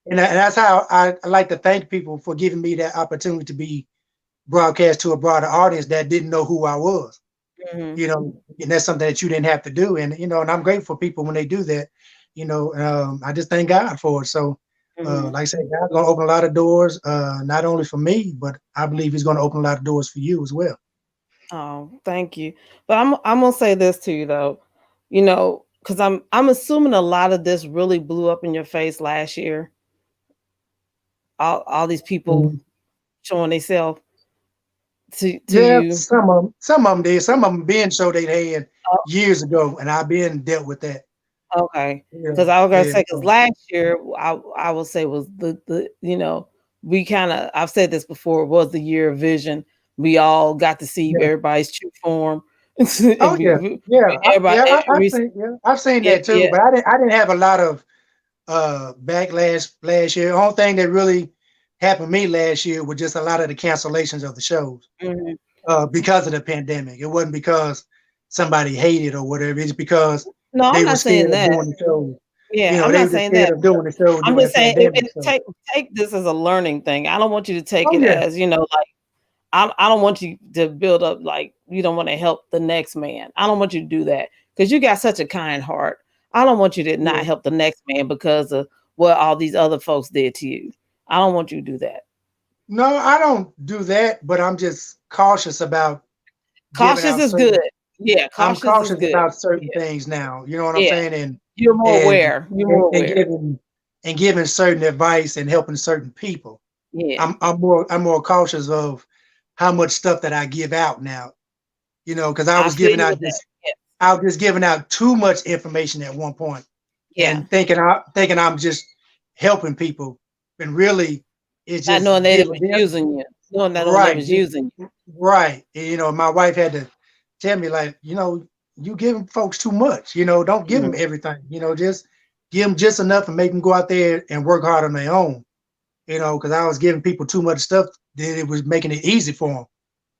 And that's how I like to thank people for giving me that opportunity to be broadcast to a broader audience that didn't know who I was. Mhm, And that's something that you didn't have to do. And I'm grateful for people when they do that. I just thank God for it. So, mhm. like I said, God's going to open a lot of doors, not only for me, but I believe He's going to open a lot of doors for you as well. Oh, thank you. But I'm gonna say this to you though, because I'm assuming a lot of this really blew up in your face last year. All these people Mhm. showing themselves to Yeah, you. some of them did. Some of them been so they had Oh, years ago, and I've been dealt with that. okay, Yeah, because I was gonna yeah, say because so, last year I will say was the we kind of I've said this before, it was the year of vision. We all got to see yeah. everybody's true form, and Oh yeah, yeah, everybody every I've seen yeah that too, yeah but I didn't have a lot of backlash last year. The only thing that really happened to me last year was just a lot of the cancellations of the shows, mhm. because of the pandemic. It wasn't because somebody hated or whatever. It's because No, I'm they were not scared saying of that. doing the shows. Yeah, I'm They not were just saying scared that. of doing the show I'm during just the saying pandemic. So, take this as a learning thing. I don't want you to take oh it yeah, as, like I don't want you to build up like you don't want to help the next man. I don't want you to do that because you got such a kind heart. I don't want you to not yeah. help the next man because of what all these other folks did to you. I don't want you to do that. No, I don't do that, but I'm just cautious about giving Cautious out is good. certain. Yeah, I'm cautious is cautious good. about certain Yeah, things now. You know what I'm yeah. saying? And You're more and aware. You're and, more and aware. giving certain advice and helping certain people. Yeah. I'm more cautious of how much stuff that I give out now. Because I feel you with that. Yeah. I was just giving out too much information at one point, Yeah. and thinking I'm just helping people. and really it's Not just knowing they giving was them using you. Knowing that on they right, was using you. right. And, my wife had to tell me like, you giving folks too much. Don't give them Mhm. everything. Just give them just enough and make them go out there and work hard on their own. Because I was giving people too much stuff that it was making it easy for them.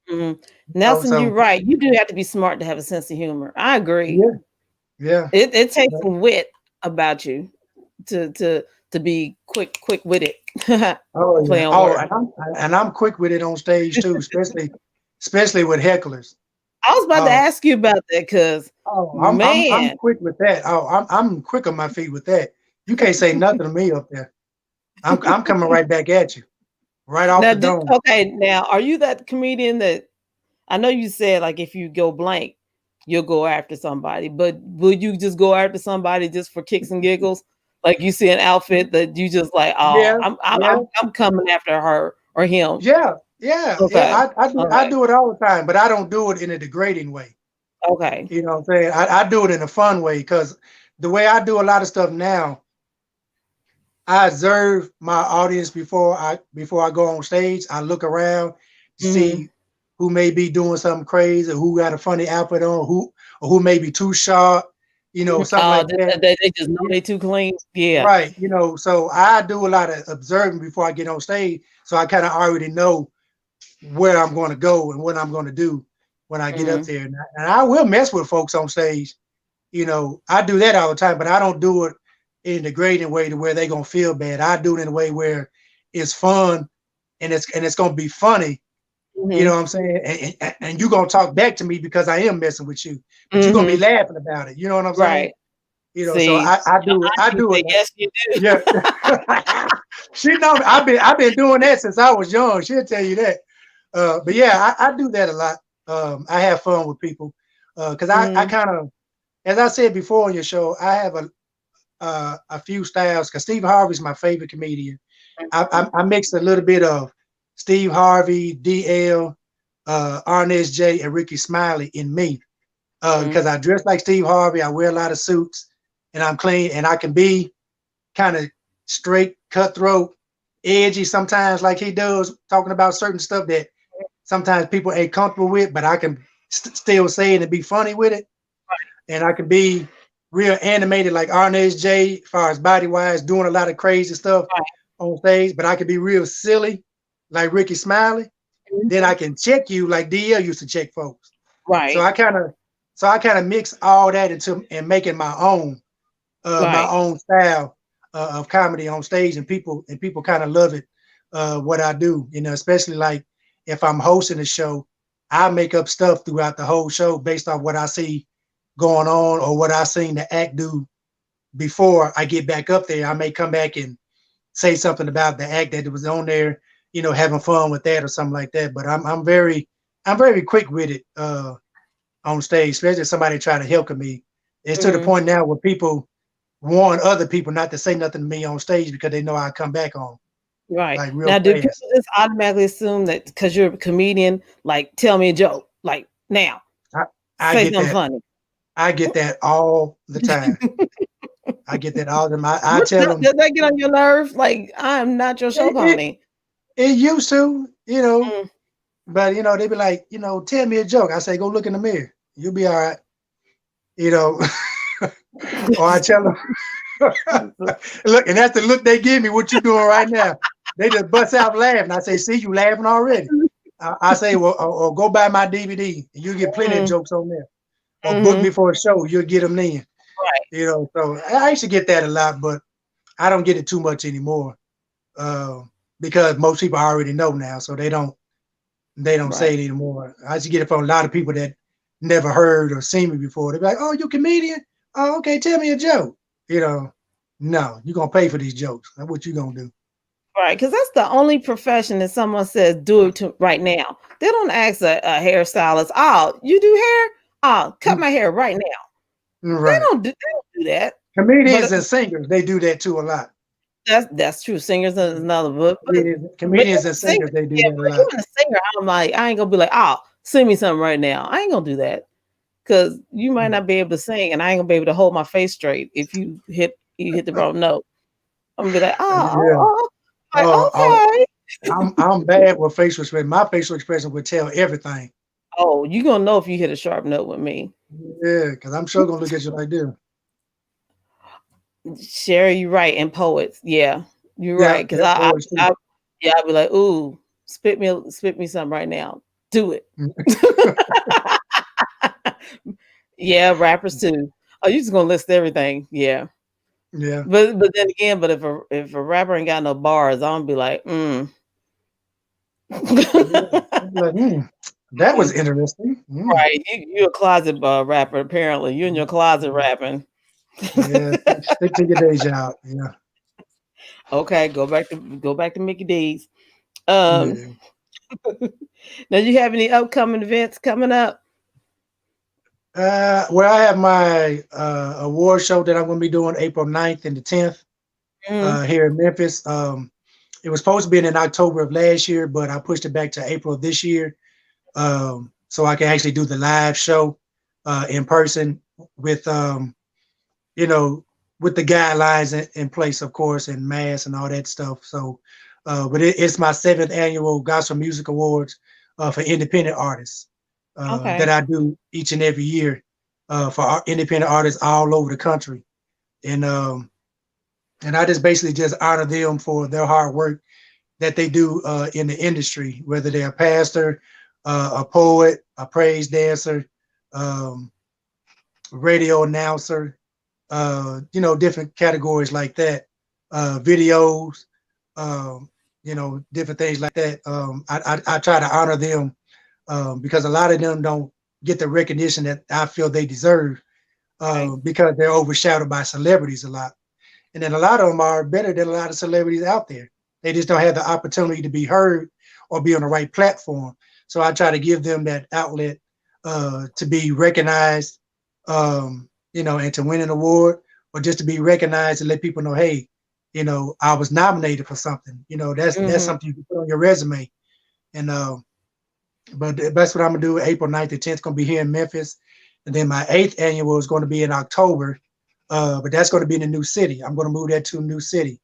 Mhm. Nelson, you're So right. You do have to be smart to have a sense of humor. I agree. yeah, yeah. It takes But- some wit about you to be quick with it. Oh Play yeah. on Oh, words. and I'm quick with it on stage too, especially with hecklers. I was about to Oh, ask you about that because, I'm man, quick with that. Oh, I'm quick on my feet with that. You can't say nothing to me up there. I'm coming right back at you, right off now the dome. okay, now are you that comedian that I know you said like if you go blank, you'll go after somebody, but will you just go after somebody just for kicks and giggles? Like you see an outfit that you just like, oh, Yeah, I'm yeah, I'm, I'm coming after her or him. yeah, yeah, yeah. Okay. I Okay. do it all the time, but I don't do it in a degrading way. Okay. You know what I'm saying? I do it in a fun way because the way I do a lot of stuff now, I observe my audience before I go on stage. I look around to Hmm. see who may be doing something crazy, who got a funny outfit on, who may be too sharp, something Oh, like that. they just know they too clean. Yeah. Right. So I do a lot of observing before I get on stage. So I kind of already know where I'm going to go and what I'm going to do when I get up Hmm. there. And I will mess with folks on stage. I do that all the time, but I don't do it in a degrading way to where they're gonna feel bad. I do it in a way where it's fun and it's gonna be funny. You know Hmm. what I'm saying? And you're gonna talk back to me because I am messing with you, but you're gonna be Hmm. laughing about it. You know what I'm saying? Right. So See, I your do it. I auntie do say it. yes, you do. Yeah. She know me. I've been doing that since I was young. She'll tell you that. But yeah, I do that a lot. I have fun with people because I Mm, kind of, as I said before on your show, I have a few styles because Steve Harvey's my favorite comedian. I mixed a little bit of Steve Harvey, DL, Arnez J, and Ricky Smiley in me mm, because I dress like Steve Harvey. I wear a lot of suits, and I'm clean, and I can be kind of straight, cutthroat, edgy sometimes, like he does, talking about certain stuff that sometimes people ain't comfortable with, but I can still say it and be funny with it, and I can be real animated like Arnez J, as far as body wise, doing a lot of crazy stuff right. on stage, but I can be real silly like Ricky Smiley. Then I Mhm. can check you like DL used to check folks. So Right. I kind of mix all that into and make it my Right. own style of comedy on stage, and people kind of love it. What I do, especially like if I'm hosting a show, I make up stuff throughout the whole show based on what I see going on or what I seen the act do before I get back up there. I may come back and say something about the act that was on there, having fun with that or something like that. But I'm very quick with it on stage, especially if somebody try to help me. It's to the Mhm. point now where people warn other people not to say nothing to me on stage because they know I come back on Right. like real Now, do people fast. just automatically assume that because you're a comedian, like, tell me a joke, like, now, I, I say get something that. funny. I get that all the time. I get that all the time. I What tell them does that get on your nerves? Like, I'm not your show it, it, pony. it used to, Mm. but they be like, tell me a joke. I say, go look in the mirror. You'll be all right. You know, or I tell them, look, and that's the look they give me. What you doing right now? They just bust out laughing. I say, see, you laughing already. I say, well, or go buy my DVD, and you'll get plenty of Mm, jokes on there. Or book me mhm. for a show, you'll get them then. Right. So I used to get that a lot, but I don't get it too much anymore uh, because most people already know now, so they don't say Right. it anymore. I used to get it from a lot of people that never heard or seen me before. They're like, "Oh, you a comedian? Oh, okay, tell me a joke." You know, no, you're gonna pay for these jokes. That's what you gonna do. Right. Because that's the only profession that someone says, do it to right now. They don't ask a hairstylist, oh, you do hair? Oh, cut Mm, my hair right now. right. They don't do that. Comedians But and singers, they do that too a lot. that's true. Singers is another book, but Comedians even and a singer, singers, they do yeah, that a but lot. even a singer, I'm like, I ain't gonna be like, oh, sing me something right now. I ain't gonna do that because you might not be able to sing, and I ain't gonna be able to hold my face straight if you hit the wrong note. I'm gonna be like, oh, Yeah. oh, oh. Like, Oh, okay. I'm bad with facial expression. My facial expression would tell everything. Oh, you gonna know if you hit a sharp note with me. Yeah, because I'm sure gonna look at you like this. Sherry, you're right. And poets, yeah, you're Yeah, right. Cause yeah, poets too. yeah, I'd be like, ooh, spit me something right now. Do it. Yeah, rappers too. Oh, you just gonna list everything. Yeah. Yeah. But then again, but if a rapper ain't got no bars, I'm gonna be like, Yeah. I'm like, that was Mm. interesting. Right. You a closet rapper, apparently. You in your closet Mm. rapping. Yeah, stick to your day job. Yeah. Okay, go back to Mickey D's. Um Yeah. now you have any upcoming events coming up? Well, I have my award show that I'm going to be doing April 9th and the 10th Mm, here in Memphis. It was supposed to be in October of last year, but I pushed it back to April of this year, so I can actually do the live show in person with, you know, with the guidelines in place, of course, and masks and all that stuff. So, but it's my 7th annual Gospel Music Awards for independent artists that okay. I do each and every year for independent artists all over the country, and um, and I just basically just honor them for their hard work that they do in the industry, whether they're a pastor, a poet, a praise dancer, um, radio announcer, different categories like that, videos, um, different things like that. I try to honor them because a lot of them don't get the recognition that I feel they deserve Right. because they're overshadowed by celebrities a lot. And then a lot of them are better than a lot of celebrities out there. They just don't have the opportunity to be heard or be on the right platform. So I try to give them that outlet to be recognized, and to win an award, or just to be recognized and let people know, hey, I was nominated for something. That's Hmm. something you can put on your resume. And but that's what I'm gonna do. April 9th and 10th gonna be here in Memphis, and then my 8th annual is going to be in October. But that's going to be in a new city. I'm going to move that to a new city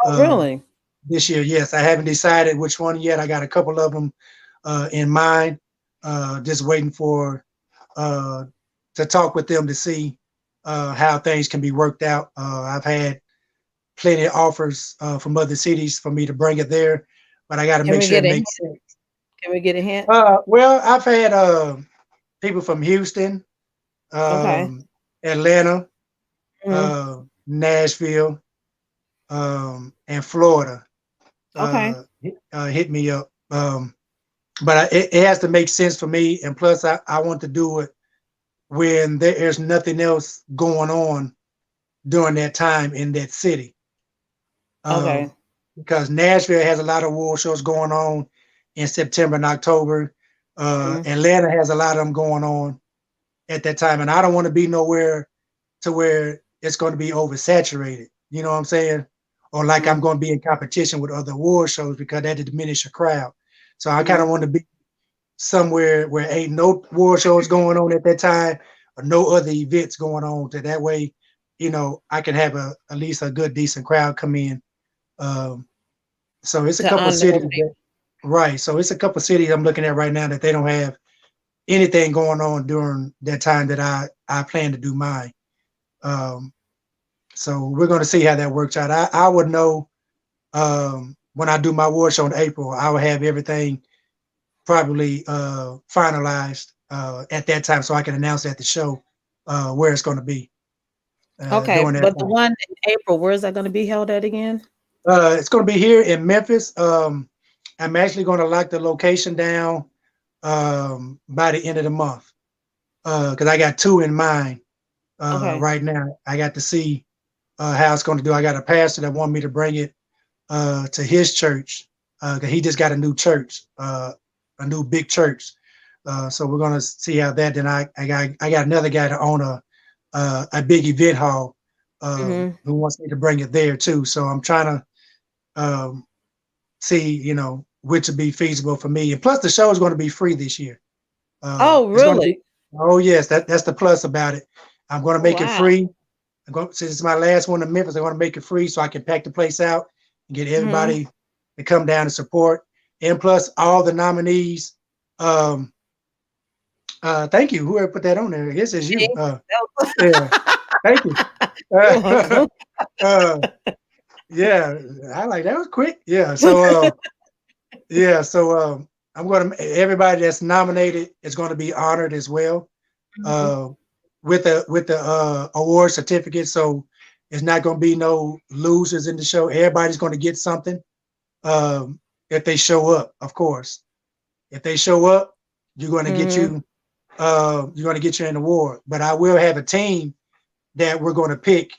Oh, um, really? this year. Yes, I haven't decided which one yet. I got a couple of them in mind. Just waiting for uh, to talk with them to see how things can be worked out. I've had plenty of offers from other cities for me to bring it there, but I got to Can make we sure get it a hint? makes sense. Can we get a hint? Well, I've had people from Houston, Okay. Atlanta, Hmm. Nashville, and Florida Okay. hit me up. But it has to make sense for me. And plus, I want to do it when there's nothing else going on during that time in that city. Okay. Because Nashville has a lot of award shows going on in September and October. Hmm. Atlanta has a lot of them going on at that time. And I don't want to be nowhere to where it's going to be oversaturated. You know what I'm saying? Or like I'm going to be in competition with other award shows because that'd diminish the crowd. So I kind Hmm. of want to be somewhere where ain't no award shows going on at that time or no other events going on. So that way, I can have at least a good, decent crowd come in. Um, so it's a To couple of honor those cities people. that, right. So it's a couple of cities I'm looking at right now that they don't have anything going on during that time that I plan to do mine. Um, So we're going to see how that works out. I would know when I do my award show in April. I will have everything probably finalized at that time, so I can announce at the show where it's going to be Okay, during that but the time. one in April, where is that going to be held at again? It's going to be here in Memphis. I'm actually going to lock the location down by the end of the month because I got two in mind Okay. right now. I got to see how it's going to do. I got a pastor that want me to bring it to his church because he just got a new church, a new big church. So we're gonna see how that. Then I got another guy to own a big event hall Hmm. who wants me to bring it there too. So I'm trying to see which would be feasible for me. And plus the show is going to be free this year. Oh, It's going to be. really? Oh yes, that's the plus about it. I'm going to Oh, make it wow. free. Since it's my last one in Memphis, I'm going to make it free so I can pack the place out and get Hmm. everybody. to come down and support, and plus all the nominees. Um, Thank you. Whoever put that on there, I guess it's you. Yeah, thank you. You're Uh, welcome. uh, yeah, I like that was quick. Yeah, so I'm gonna everybody that's nominated is going to be honored as well Mhm. uh, with the award certificate. So it's not going to be no losers in the show. Everybody's going to get something um, if they show up. Of course, if they show up, you're going to get Mhm. you an award. But I will have a team that we're going to pick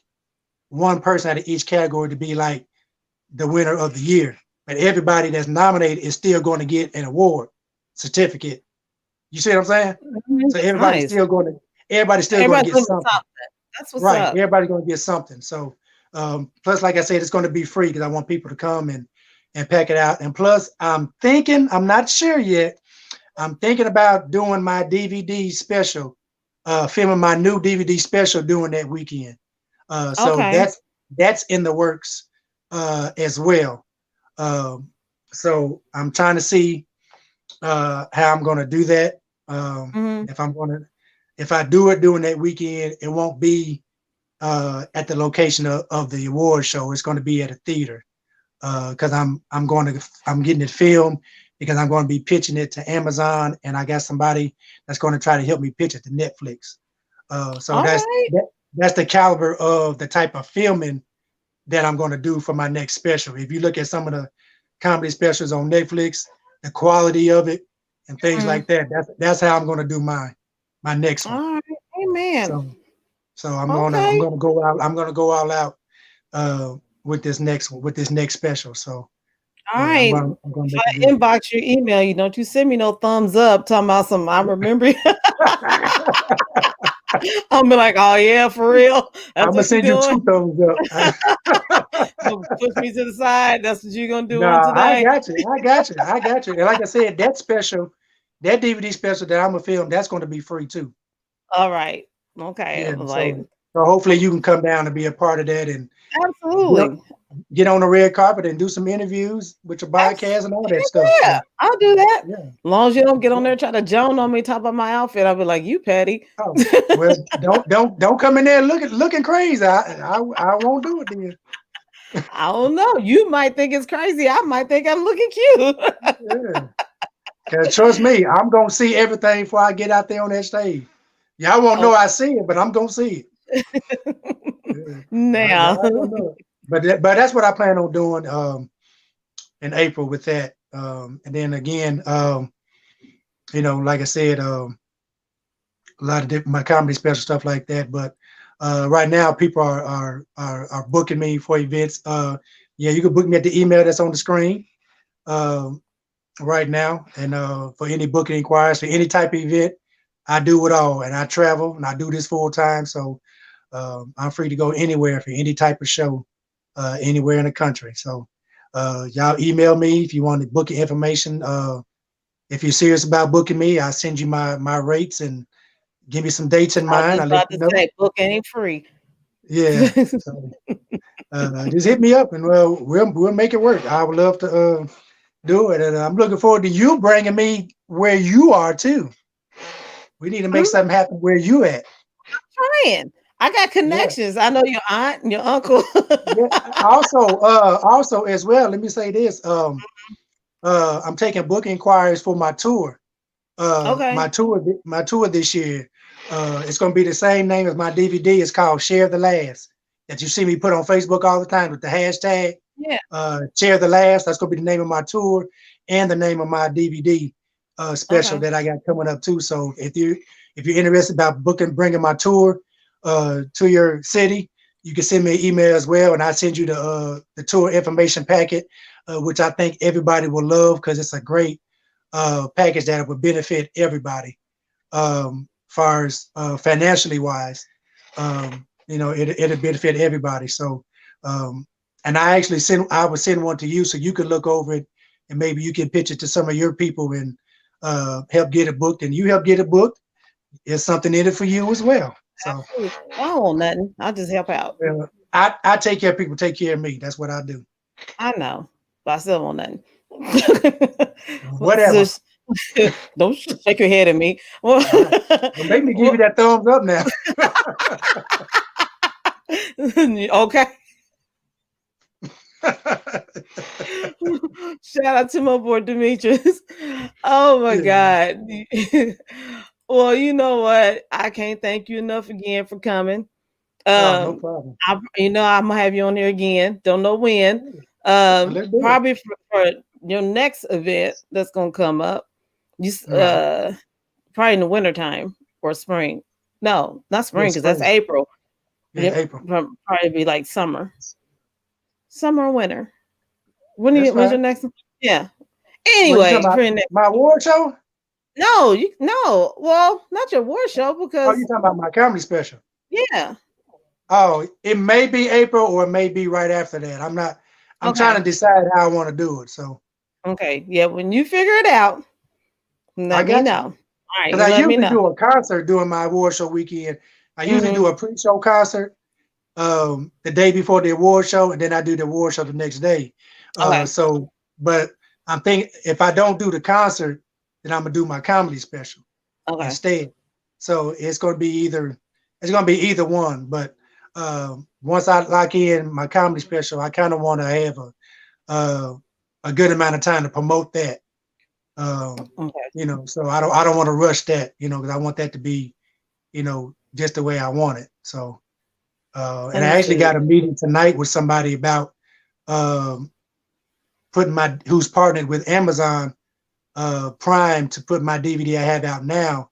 one person out of each category to be like the winner of the year. But everybody that's nominated is still going to get an award certificate. You see what I'm saying? Mhm. So Nice. everybody's still going to Everybody's get looking for something. something. That's what's Right. up. Everybody's going to get something. So plus, like I said, it's going to be free because I want people to come and pack it out. And plus, I'm not sure yet. I'm thinking about doing my DVD special, filming my new DVD special during that weekend. So Okay. that's in the works as well. Um, so I'm trying to see how I'm going to do that. Mhm. If if I do it during that weekend, it won't be at the location of the award show. It's going to be at a theater because I'm getting it filmed because I'm going to be pitching it to Amazon, and I got somebody that's going to try to help me pitch it to Netflix. So All right. that's the caliber of the type of filming that I'm going to do for my next special. If you look at some of the comedy specials on Netflix, the quality of it and things Mhm. like that, that's how I'm going to do my next one. All right. Amen. So I'm Okay. gonna go out. I'm gonna go all out uh, with this next special. So All yeah, right. I'm gonna If make it I good. inbox your email, you don't you send me no thumbs up talking about some I remember. I'm be like, oh yeah, for real. I'm That's gonna what you send you doing. 2 thumbs up. You push me to the side. That's what you gonna do on Nah, I today. got you. I got you. I got you. And like I said, that DVD special that I'm gonna film, that's gonna be free too. All right. Okay. I Yeah. was like, So hopefully you can come down and be a part of that and get on, absolutely. get on the red carpet and do some interviews with your podcast and all that stuff. Yeah, So I'll do that. yeah. As long as you don't get on Yeah. there try to joan on me top of my outfit, I'll be like, you petty. Oh, well, don't come in there looking crazy. I won't do it then. I don't know. You might think it's crazy. I might think I'm looking cute. Yeah. Cause trust me, I'm gonna see everything before I get out there on that stage. Y'all won't know Oh, I see it, but I'm gonna see it. Yeah. now. Y'all gonna know it. But that's what I plan on doing in April with that. And then again, like I said, a lot of different my comedy special stuff like that. But right now, people are booking me for events. Yeah, you can book me at the email that's on the screen um, right now. And for any booking inquiries for any type of event, I do it all, and I travel and I do this full time. So I'm free to go anywhere for any type of show, anywhere in the country. So y'all email me if you want to book information. If you're serious about booking me, I'll send you my rates and give me some dates in I was mind. just I'll let about you to know. say, book ain't free. Yeah. So just hit me up and we'll make it work. I would love to do it. And I'm looking forward to you bringing me where you are too. We need to make I'm something happen where you at. trying. I got Yeah. connections. I know your aunt and your uncle. Yeah. Also as well, let me say this. I'm taking book inquiries for my tour. Okay. My tour this year. It's going to be the same name as my DVD. It's called Share the Last. That you see me put on Facebook all the time with the hashtag Yeah. Share the Last. That's going to be the name of my tour and the name of my DVD special Okay. that I got coming up too. So if you're interested about bringing my tour to your city, you can send me an email as well, and I send you the tour information packet, which I think everybody will love because it's a great package that would benefit everybody, far as financially wise. It'll benefit everybody. So, and I would send one to you so you can look over it and maybe you can pitch it to some of your people and help get it booked. And you help get it booked, there's something in it for you as well. So, Absolutely. I don't want nothing. I'll just help out. I take care of people, take care of me. That's what I do. I know. but I still want nothing. Whatever. Don't shake your head at me. Well, All right. Well, make me give you that thumbs up now. okay. Shout out to my boy Demetrius. Oh my Yeah. God. Well, you know what? I can't thank you enough again for coming. Oh, no Um, problem. I'm gonna have you on here again. Don't know when. Well, let's do it. Probably for your next event that's gonna come up. You Right. probably in the wintertime or spring. No, not Yeah, spring because that's spring. April. Yeah, April. Probably be like summer or winter. That's When's your fine. next one? Yeah. Well, you talking Anyway, about for your next my award show? no. Well, not your war show Oh, you because talking about my comedy special? yeah. Oh, it may be April or it may be right after that. I'm not. I'm trying to Okay. decide how I want to do it. So Okay. Yeah. When you figure it out, I let me got you. know. All right. Because You I let me usually know. do a concert during my award show weekend. I usually do Mm-hmm. a pre-show concert the day before the award show, and then I do the award show the next day. Okay. But I'm thinking if I don't do the concert, then I'm gonna do my comedy special Okay. instead. So it's gonna be either one. But once I lock in my comedy special, I kind of want to have uh, a good amount of time to promote that. Okay. So I don't want to rush that, because I want that to be, just the way I want it. So and I actually Understood. got a meeting tonight with somebody about um, putting who's partnered with Amazon Prime to put my DVD I have out now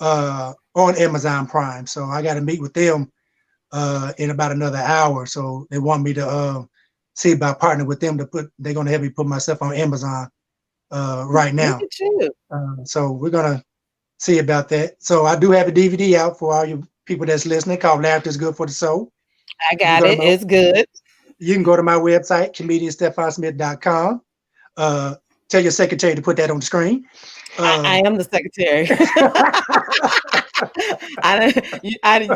on Amazon Prime. So I got to meet with them in about another hour. So they want me to see about partnering with them they're going to help me put myself on Amazon right Look now. at you. So we're going to see about that. So I do have a DVD out for all you people that's listening called Laughter is Good for the Soul. I You can got go to it. my It's good. website, comedianstephonsmith.com. Uh, tell your secretary to put that on the screen. I Um, am the secretary.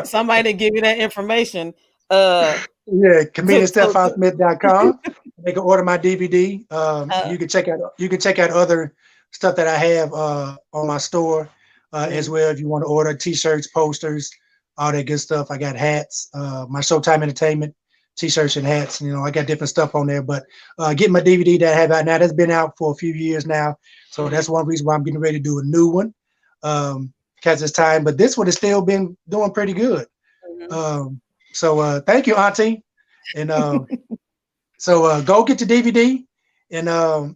Somebody didn't give you that information. yeah, To comedianstephonsmith.com. They can order my DVD. uh, You can check out other stuff that I have on my store as mm, well if you want to order t-shirts, posters, all that good stuff. I got hats, my Showtime Entertainment t-shirts and hats. I got different stuff on there. But get my DVD that I have out now. That's been out for a few years now, so that's one reason why I'm getting ready to do a new one because it's time. But this one has still been doing pretty good. mhm. Um, so thank you, Auntie. And so go get your DVD and I'll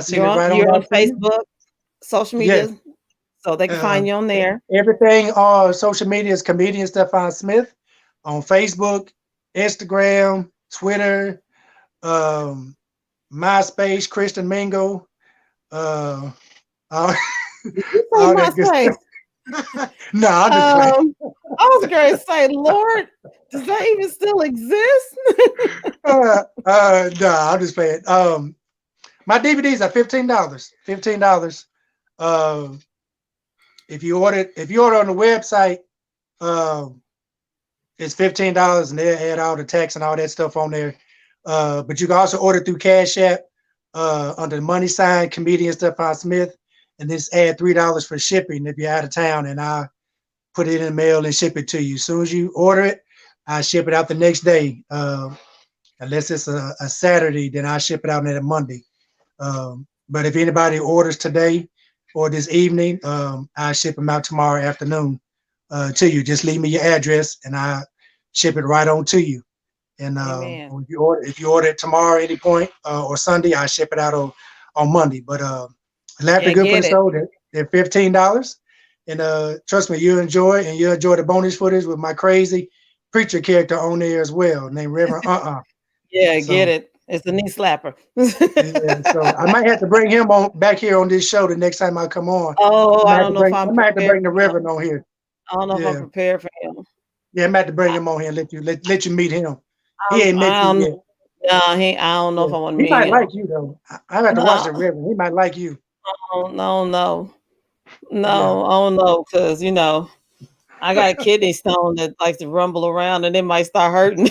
send it right on You're on out to you. Facebook, social Yes. media, so they can Uh, find you on there. everything on social media is comedian Stefan Smith on Facebook, Instagram, Twitter, um, MySpace, Kristen Mingo, uh, all, Did you say all that good MySpace? stuff. No, I'm just playing. I was going to say, Lord, does that even still exist? No, I'm just playing. My DVDs are $15. $15. Um, if you order on the website, um, it's $15 and they'll add all the tax and all that stuff on there. But you can also order through Cash App under the money sign comedian Stefan Smith, and just add $3 for shipping if you're out of town, and I put it in the mail and ship it to you. As soon as you order it, I ship it out the next day. Unless it's a Saturday, then I ship it out on a Monday. But if anybody orders today or this evening, I ship them out tomorrow afternoon to you. Just leave me your address and I ship it right on to you. And Amen. if you order it tomorrow at any point or Sunday, I ship it out on Monday. But Laughter Yeah, Good for the get it. Soul, they're $15. And trust me, you'll enjoy the bonus footage with my crazy preacher character on there as well, named Reverend Yeah, get So it. It's the knee slapper. yeah, so I might have to bring him on back here on this show the next time I come on. Oh, I might I have to don't know if bring I'm I might have to prepared bring the for him. Reverend on here. I don't know if I'm Yeah, prepared for him. yeah, I might have to bring I, him on here and let you meet him. He ain't met I you don't. yet. I don't know Yeah, if I want to he meet might him. like you though. I have to watch No, the Reverend. He might like you. no, no, Yeah, no. I don't know because I got a kidney stone that likes to rumble around and it might start hurting.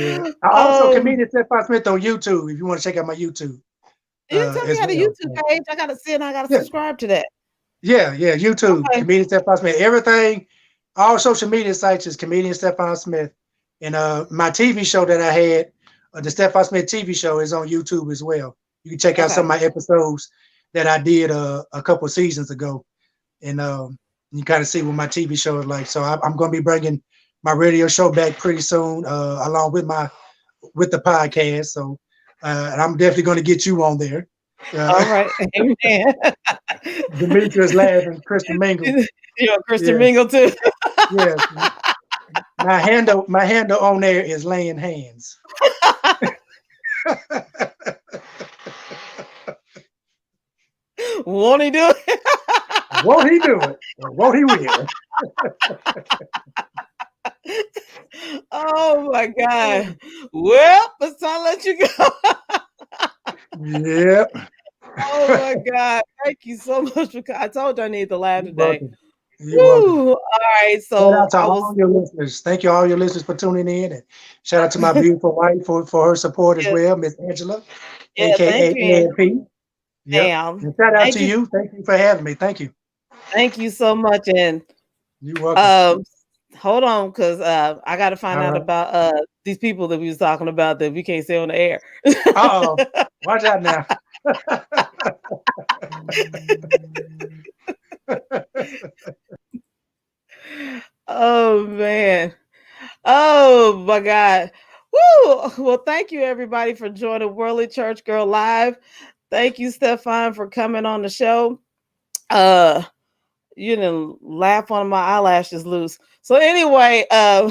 Yeah. I also comedian Stefan Smith on YouTube. If you want to check out my YouTube You didn't tell me you as had a well. YouTube page. I gotta see and I gotta Yeah, subscribe to that. yeah. YouTube Okay. comedian Stefan Smith. Everything, all social media sites is comedian Stefan Smith. And my TV show that I had, the Stefan Smith TV show, is on YouTube as well. You can check out some Okay. of my episodes that I did a couple of seasons ago, and you kind of see what my TV show is like. So I'm going to be bringing my radio show back pretty soon, along with the podcast. So, and I'm definitely going to get you on there. All right. Amen. Demetrius Laugh and Kristen Mingle. You're a Christian Yes, Mingle too. yes. My handle on there is laying hands. Won't he do it? Won't he do it? Or won't he will? Oh my God. Well, it's time to let you go. Yep. Oh my God. Thank you so much for I told you I need to laugh You're today. welcome. You're welcome. Woo. All right. Shout out So to I all was your listeners. Thank you, all your listeners, for tuning in. And shout out to my beautiful wife for her support as yeah, well, Miss Angela, yeah, thank aka you, ANP. Yep. Ma'am. And shout out Thank to you. you. Thank you for having me. Thank you. Thank you so much. And You're welcome. um hold on, because I gotta find All out right. about these people that we was talking about that we can't say on the air. Uh-oh. Watch out now. Oh man. Oh my God. Woo! Well, thank you everybody for joining Worldly Church Girl Live. Thank you, Stefan, for coming on the show. Uh you didn't laugh on my eyelashes loose. So anyway, I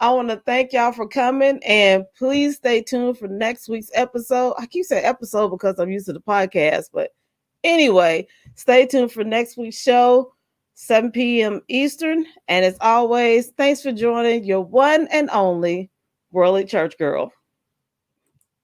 want to thank y'all for coming, and please stay tuned for next week's episode. I keep saying episode because I'm used to the podcast, but anyway, stay tuned for next week's show, 7 p.m. Eastern. And as always, thanks for joining your one and only Worldly Church Girl.